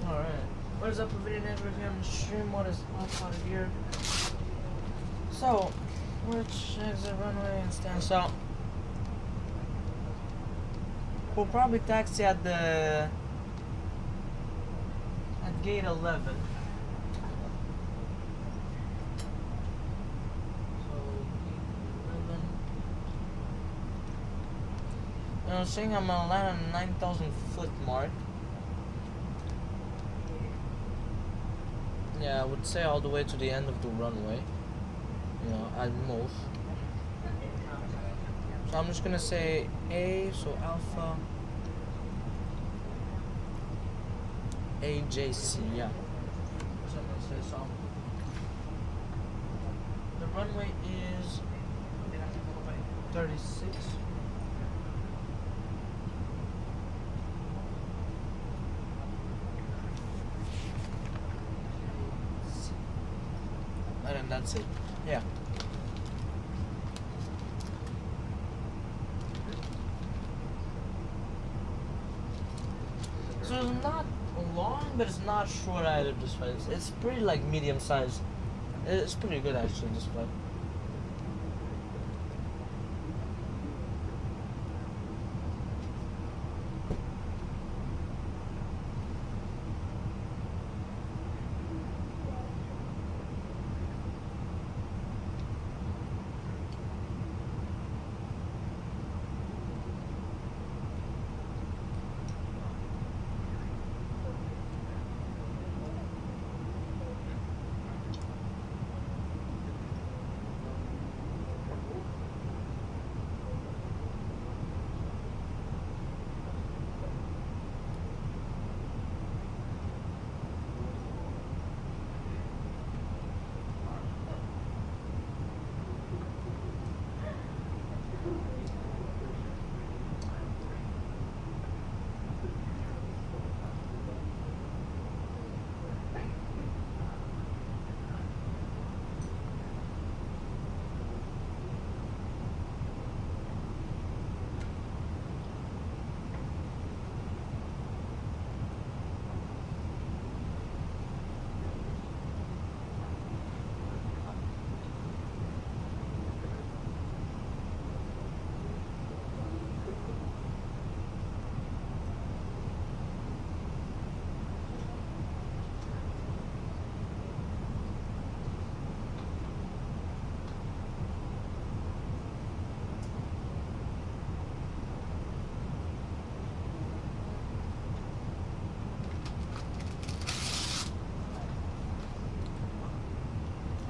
Speaker 1: Alright. What is up, video network here on the stream? What is up out of here? So, which exit runway and stand? So, we'll probably taxi at gate 11. So, gate 11. And I'm saying I'm gonna land on the 9,000 foot mark. Yeah, I would say all the way to the end of the runway. You know, at most. So I'm just gonna say A, so Alpha AJC, yeah. So I'm gonna say so. The runway is 36. And that's it. Yeah. So it's not long, but it's not short either. This flight, it's pretty like medium size. It's pretty good actually. This flight.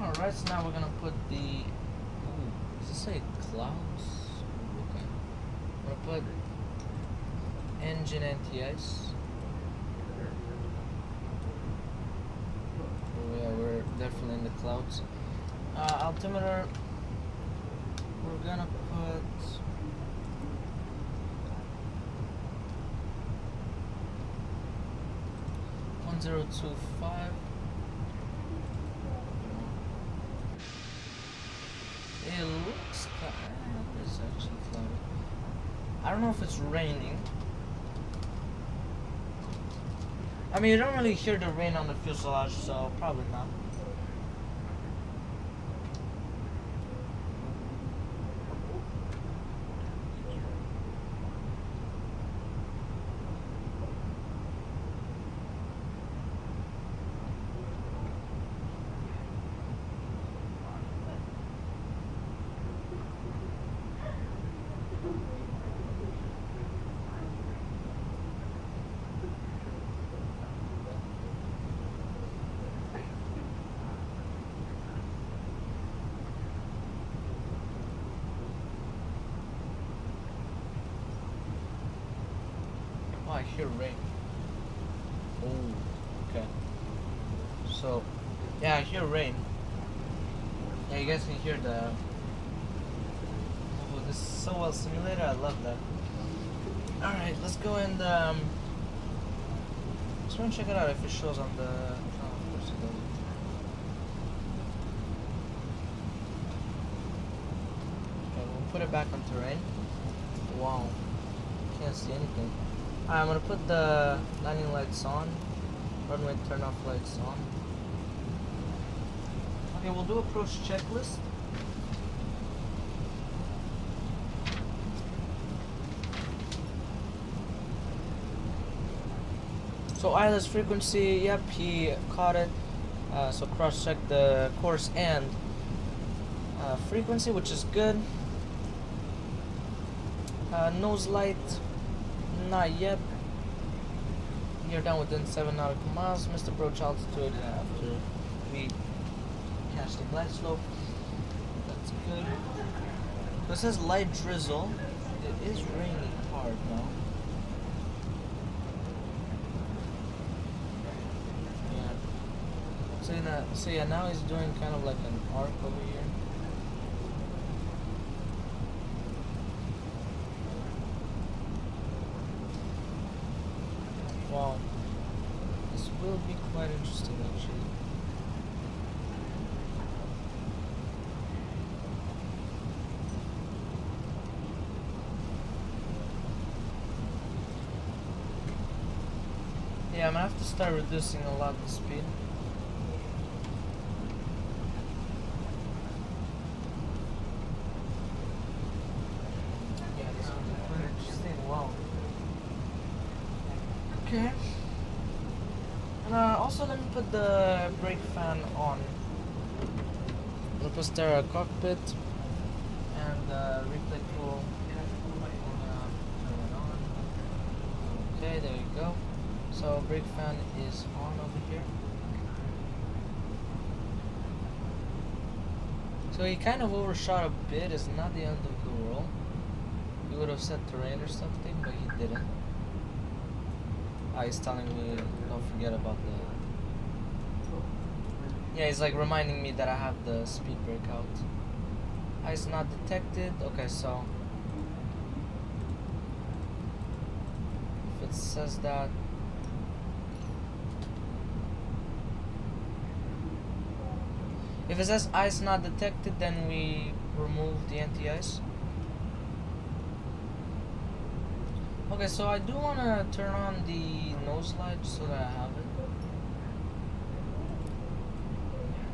Speaker 1: Alright, so now we're gonna put the. Ooh, does it say clouds? Okay. We're gonna put engine NTIs. Oh yeah, definitely in the clouds. Altimeter, we're gonna put 1025. It looks it's actually cloudy. I don't know if it's raining. I mean, you don't really hear the rain on the fuselage, so probably not. Oh, I hear rain. Oh, okay. So, yeah, I hear rain. Yeah, you guys can hear the... Oh, this is so well simulated. I love that. Alright, let's go and... Just want to check it out if it shows on the... Oh, of course it does. Okay, we'll put it back on terrain. Wow. Can't see anything. I'm gonna put the landing lights on. Runway turn off lights on. Okay, we'll do approach checklist. So ILS frequency, yep, he caught it. So cross check the course and frequency, which is good. Nose light. Not yet. You're down within 7 nautical miles. Missed approach altitude after we catch the glide slope. That's good. So it says light drizzle. It is raining hard now. Yeah. So yeah, now he's doing kind of like an arc over here. Wow, this will be quite interesting actually. Yeah, I'm gonna have to start reducing a lot the speed. Yeah, this will be quite interesting. Wow. Okay. And also let me put the brake fan on. I'm gonna put the cockpit and replay pool. Turn it on. Okay, there you go. So brake fan is on over here. So he kind of overshot a bit. It's not the end of the world. He would have set terrain or something, but he didn't. He's telling me don't forget about the... Yeah, he's like reminding me that I have the speed brake out. Ice not detected. Okay, so... If it says that... If it says ice not detected, then we remove the anti-ice. Okay, so I do want to turn on the nose light so that I have it.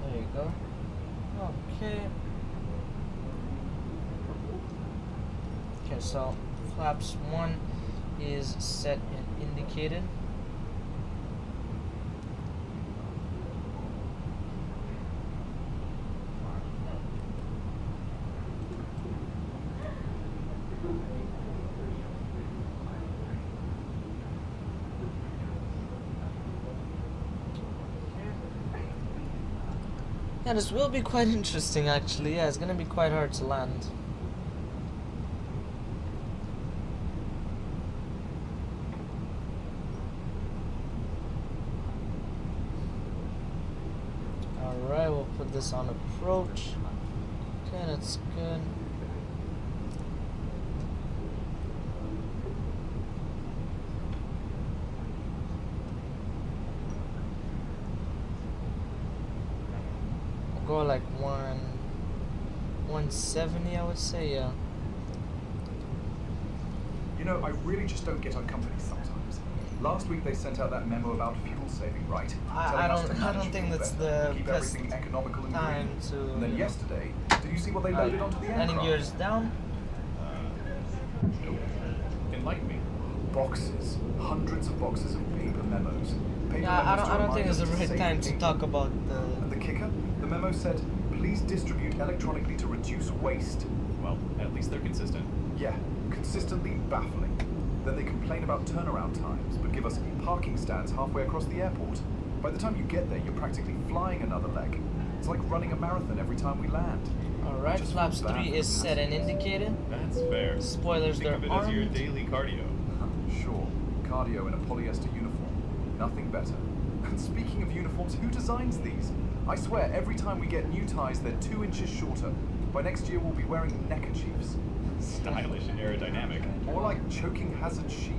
Speaker 1: There you go. Okay. Okay, so flaps 1 is set and indicated. Yeah, this will be quite interesting actually. Yeah, it's gonna be quite hard to land. Alright. this on approach. Okay, that's good. I'll go like 170, I would say, yeah.
Speaker 10: You know, I really just don't get our companies sometimes. Last week they sent out that memo about fuel saving, right?
Speaker 1: I don't think that's the
Speaker 10: keep
Speaker 1: best
Speaker 10: everything economical and
Speaker 1: time
Speaker 10: green.
Speaker 1: to.
Speaker 10: And then yesterday, did you see what they loaded onto the
Speaker 1: landing
Speaker 10: aircraft?
Speaker 1: gears down.
Speaker 10: Nope. Enlighten me. Boxes, hundreds of boxes of paper memos. Paper
Speaker 1: Yeah,
Speaker 10: memos to
Speaker 1: I don't
Speaker 10: remind
Speaker 1: think it's the
Speaker 10: us to
Speaker 1: right
Speaker 10: save
Speaker 1: time to
Speaker 10: people.
Speaker 1: talk about
Speaker 10: And the kicker? The memo said, please distribute electronically to reduce waste.
Speaker 11: Well, at least they're consistent.
Speaker 10: Yeah, consistently baffling. Then they complain about turnaround times, but give us parking stands halfway across the airport. By the time you get there, you're practically flying another leg. It's like running a marathon every time we land.
Speaker 1: Alright,
Speaker 10: Just
Speaker 1: flaps
Speaker 10: feel bad
Speaker 1: 3
Speaker 10: for
Speaker 1: is
Speaker 10: the
Speaker 1: set and
Speaker 10: passengers.
Speaker 1: indicated.
Speaker 11: That's fair.
Speaker 1: Spoilers,
Speaker 11: Think
Speaker 1: they're
Speaker 11: of it as your
Speaker 1: armed.
Speaker 11: daily cardio.
Speaker 10: Sure, cardio in a polyester uniform. Nothing better. And speaking of uniforms, who designs these? I swear, every time we get new ties, they're 2 inches shorter. By next year, we'll be wearing neckerchiefs.
Speaker 11: Stylish and aerodynamic.
Speaker 10: More like choking hazard chic.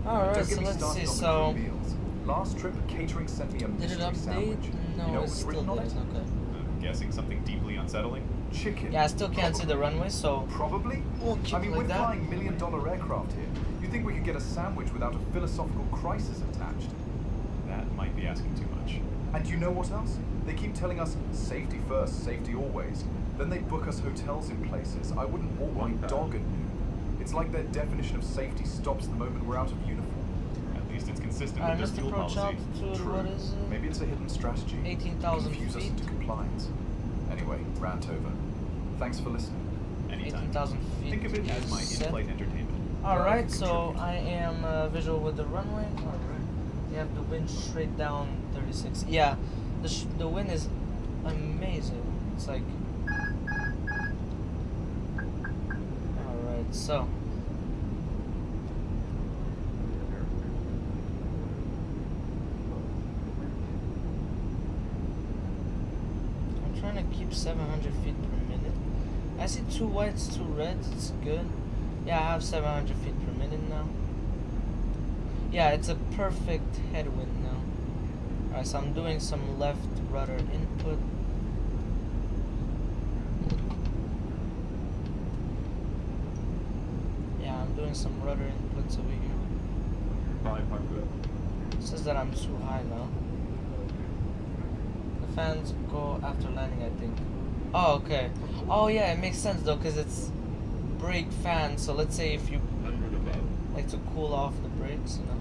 Speaker 1: Alright,
Speaker 10: Don't
Speaker 1: so
Speaker 10: get me
Speaker 1: let's
Speaker 10: started
Speaker 1: see,
Speaker 10: on the
Speaker 1: so
Speaker 10: crew meals. Last trip, catering sent me a
Speaker 1: did it
Speaker 10: mystery
Speaker 1: update?
Speaker 10: sandwich.
Speaker 1: No,
Speaker 10: You know
Speaker 1: it's
Speaker 10: what's
Speaker 1: still
Speaker 10: written on
Speaker 1: there,
Speaker 10: it?
Speaker 1: okay.
Speaker 11: I'm guessing something deeply unsettling.
Speaker 10: Chicken.
Speaker 1: Yeah, I still can't see the runway, so
Speaker 10: Probably.
Speaker 1: we'll keep
Speaker 10: I mean,
Speaker 1: like
Speaker 10: we're
Speaker 1: that.
Speaker 10: flying million-dollar aircraft here. You'd think we could get a sandwich without a philosophical crisis attached.
Speaker 11: That might be asking too much.
Speaker 10: And you know what else? They keep telling us safety first, safety always. Then they book us hotels in places I wouldn't walk my dog at noon. It's like their definition of safety stops the moment we're out of uniform.
Speaker 11: At least it's consistent
Speaker 1: Alright,
Speaker 11: with their
Speaker 1: Mr.
Speaker 11: fuel
Speaker 1: Approach
Speaker 11: policy.
Speaker 1: altitude,
Speaker 10: True.
Speaker 1: what is it?
Speaker 10: Maybe it's a hidden strategy.
Speaker 1: 18,000
Speaker 10: Confuse us
Speaker 1: feet.
Speaker 10: into compliance. Anyway, rant over. Thanks for listening.
Speaker 11: Anytime.
Speaker 1: 18,000 feet.
Speaker 11: Think of it as my
Speaker 1: set.
Speaker 11: in-flight entertainment.
Speaker 1: Alright, so I am visual with the runway. Alright. You have the wind straight down 36. Yeah, the wind is amazing. It's like. Alright, so. I'm trying to keep 700 feet per minute. I see 2 whites, 2 reds. It's good. Yeah, I have 700 feet per minute now. Yeah, it's a perfect headwind now. Alright, so I'm doing some left rudder input. Yeah, I'm doing some rudder inputs over here.
Speaker 11: 500.
Speaker 1: It says that I'm too high now. The fans go after landing, I think. Oh, okay. Oh, yeah, it makes sense though, because it's brake fan. So let's say if you like to cool off the brakes, you know.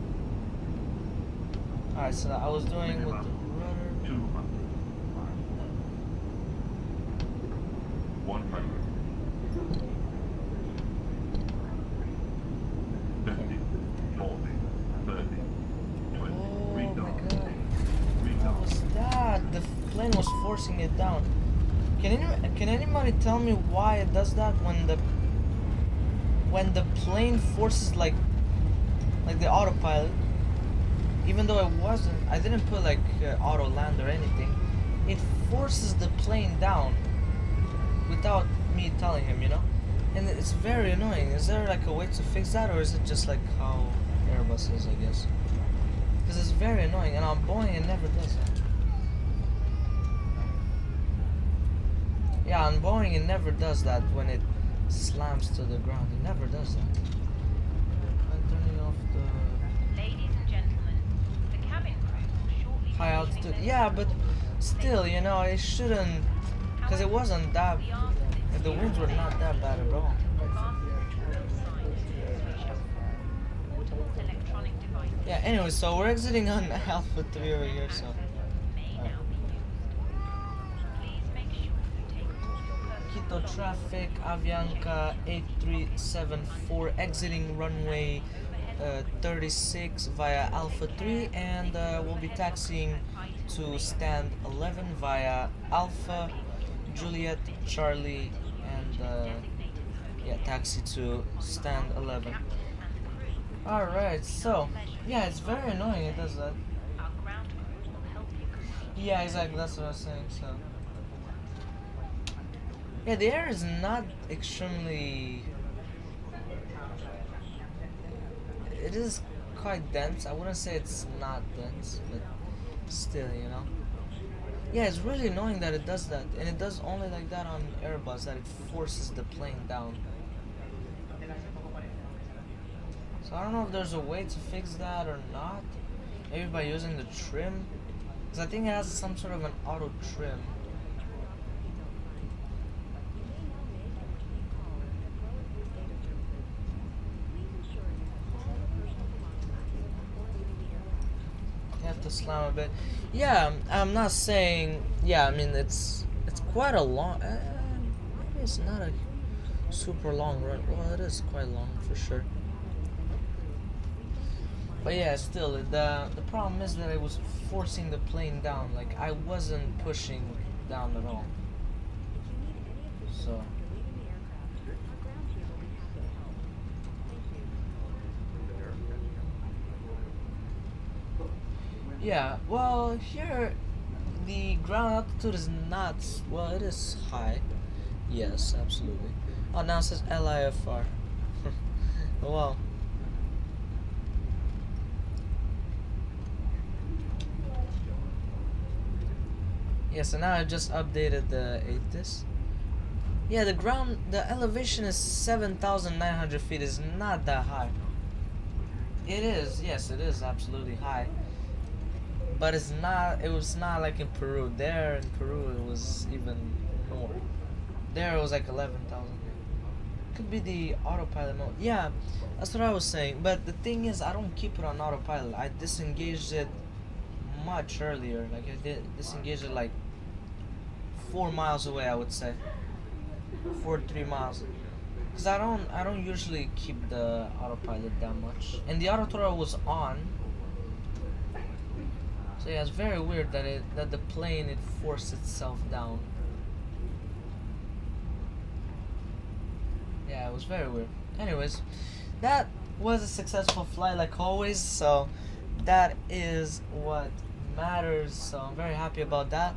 Speaker 1: Alright, so I was doing with the rudder.
Speaker 11: 100. 50, 40, 30, 20.
Speaker 1: Oh my god. What was that? The plane was forcing it down. Can anybody tell me why it does that when the plane forces like the autopilot, even though I didn't put like auto land or anything, it forces the plane down without me telling him, you know? And it's very annoying. Is there like a way to fix that, or is it just like how Airbus is, I guess? Because it's very annoying, and on Boeing it never does that. Yeah, on Boeing it never does that when it slams to the ground. It never does that. I'm turning off the
Speaker 5: Ladies and gentlemen, the cabin crew will shortly be
Speaker 1: high
Speaker 5: leaving
Speaker 1: altitude.
Speaker 5: their
Speaker 1: Yeah, but still, you know, it shouldn't, because it wasn't that.
Speaker 5: We ask that
Speaker 1: The winds were not that bad at all.
Speaker 5: electronic devices
Speaker 1: Yeah. Anyway, so we're exiting on Alpha 3 over here. So
Speaker 5: may now be used. Please make sure you take all your personal
Speaker 1: Quito traffic, Avianca 8374 exiting runway 36 via Alpha 3, and we'll be taxiing to stand 11 via Alpha, Juliet, Charlie, and yeah, taxi to stand 11. Alright, so yeah, it's very annoying it does that.
Speaker 5: Our ground crew will help you complete
Speaker 1: Yeah, exactly, that's what I was saying. So Yeah, the air is not extremely. It is quite dense. I wouldn't say it's not dense, but still, you know. Yeah, it's really annoying that it does that, and it does only like that on Airbus, that it forces the plane down. So I don't know if there's a way to fix that or not. Maybe by using the trim, because I think it has some sort of an auto trim. You have to slam a bit. Yeah, I'm not saying. Yeah, I mean it's quite a long. Maybe it's not a super long run. Well, it is quite long for sure. But yeah, still the problem is that I was forcing the plane down. Like I wasn't pushing down at all. So. Yeah, well, here the ground altitude is not, well, it is high. Yes, absolutely. Oh, now it says LIFR. Wow. Yeah, so now I just updated the ATIS. Yeah, the elevation is 7,900 feet. Is not that high. It is, yes, it is absolutely high. But it's not, it was not like in Peru. There in Peru it was even more. There it was like 11,000. Could be the autopilot mode. Yeah, that's what I was saying. But the thing is, I don't keep it on autopilot. I disengaged it much earlier. Like I did disengage it like 4 miles away, I would say. 4 to 3 miles. Cause I don't usually keep the autopilot that much. And the auto throttle was on. So yeah, it's very weird that the plane it forced itself down. Yeah, it was very weird. Anyways, that was a successful flight like always, so that is what matters. So I'm very happy about that.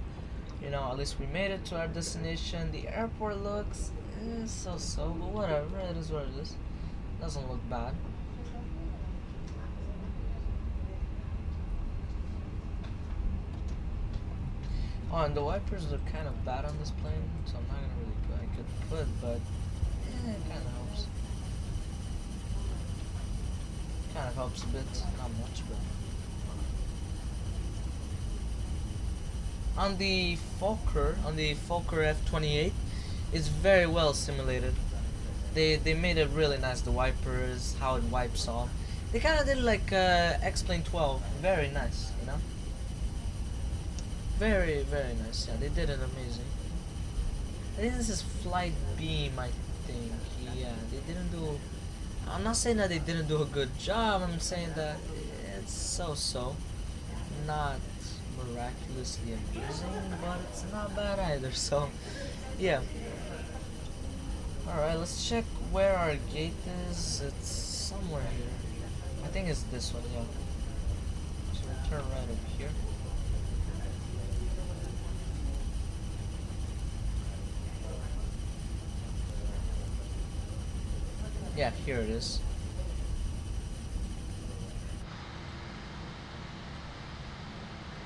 Speaker 1: You know, at least we made it to our destination. The airport looks so-so, but whatever, it is what it is. Doesn't look bad. Oh, and the wipers look kind of bad on this plane, so I'm not gonna really put. I could put, but it kind of helps. Kind of helps a bit, not much, but. On the Fokker F-28, it's very well simulated. They made it really nice. The wipers, how it wipes off. They kind of did like X-Plane 12. Very nice, you know. Very, very nice. Yeah, they did it amazing. I think this is Flight Beam, I think. Yeah, they didn't do. I'm not saying that they didn't do a good job. I'm saying that it's so-so. Not miraculously amazing, but it's not bad either. So, yeah. Alright, let's check where our gate is. It's somewhere here. I think it's this one, yeah. So we'll turn right up here. Yeah, here it is.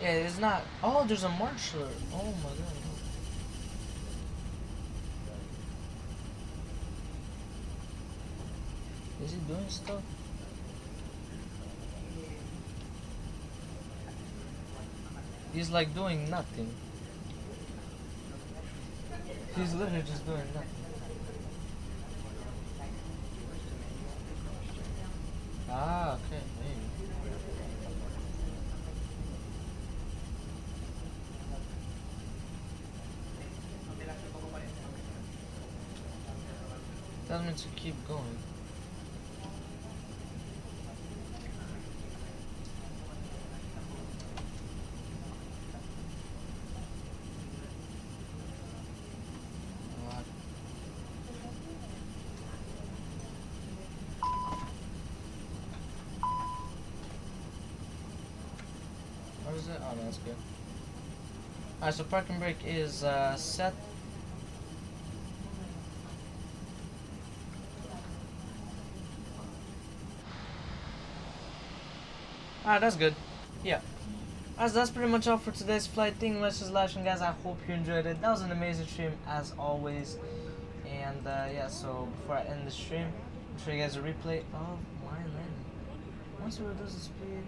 Speaker 1: Yeah, it's not. Oh, there's a marshal. Oh my god. Is he doing stuff? He's like doing nothing. He's literally just doing nothing. Ah, okay, maybe. Tell me to keep going. What is it? Oh, no, that's good. Alright, so parking brake is set. Alright, that's good. Yeah. That's pretty much all for today's flight. Thank you much for watching, guys. I hope you enjoyed it. That was an amazing stream, as always. And yeah, so before I end the stream, I'll show you guys a replay of my landing. Once you reduce the speed,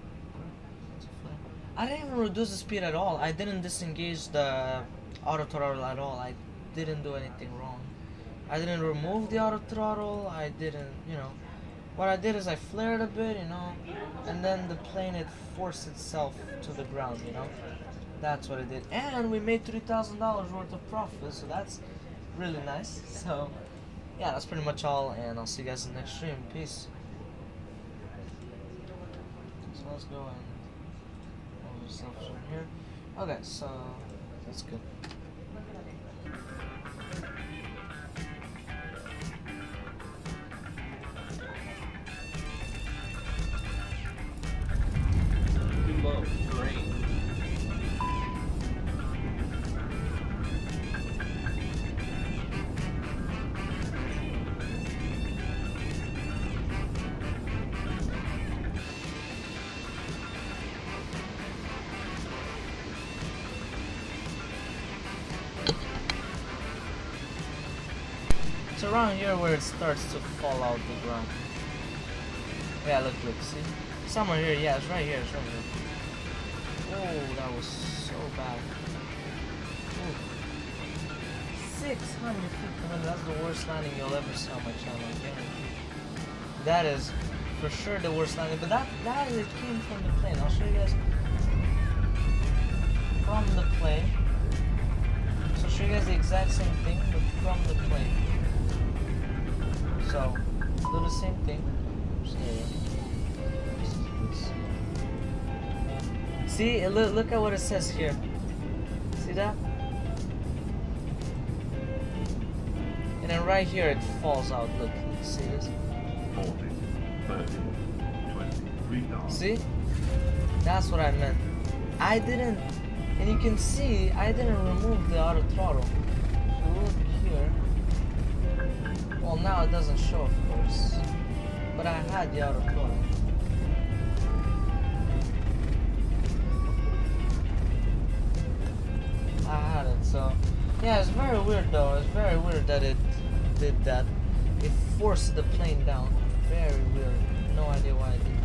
Speaker 1: I didn't even reduce the speed at all. I didn't disengage the auto throttle at all. I didn't do anything wrong. I didn't remove the auto throttle. I didn't, you know. What I did is I flared a bit, you know, and then the plane, it forced itself to the ground, you know. That's what it did. And we made $3,000 worth of profit, so that's really nice. So yeah, that's pretty much all, and I'll see you guys in the next stream. Peace. So let's go and move ourselves from here. Okay, so that's good.
Speaker 4: Too low. Terrain.
Speaker 1: It's around here where it starts to fall out the ground. Yeah, look, see? Somewhere here, yeah, it's right here, it's right here. Oh, that was so bad. Ooh. 600 feet per minute, that's the worst landing you'll ever see on my channel, I guarantee. That is for sure the worst landing, but that it came from the plane. I'll show you guys from the plane. So I'll show you guys the exact same thing, but from the plane. So, do the same thing. See, look at what it says here. See that? And then right here it falls out. Look, see this?
Speaker 11: 40, 30, 20, 3,000.
Speaker 1: See? That's what I meant. I didn't, and you can see I didn't remove the auto throttle. Look here. Well, now it doesn't show, of course. But I had the auto throttle. I had it, so yeah, it's very weird though. It's very weird that it did that. It forced the plane down. Very weird. No idea why it did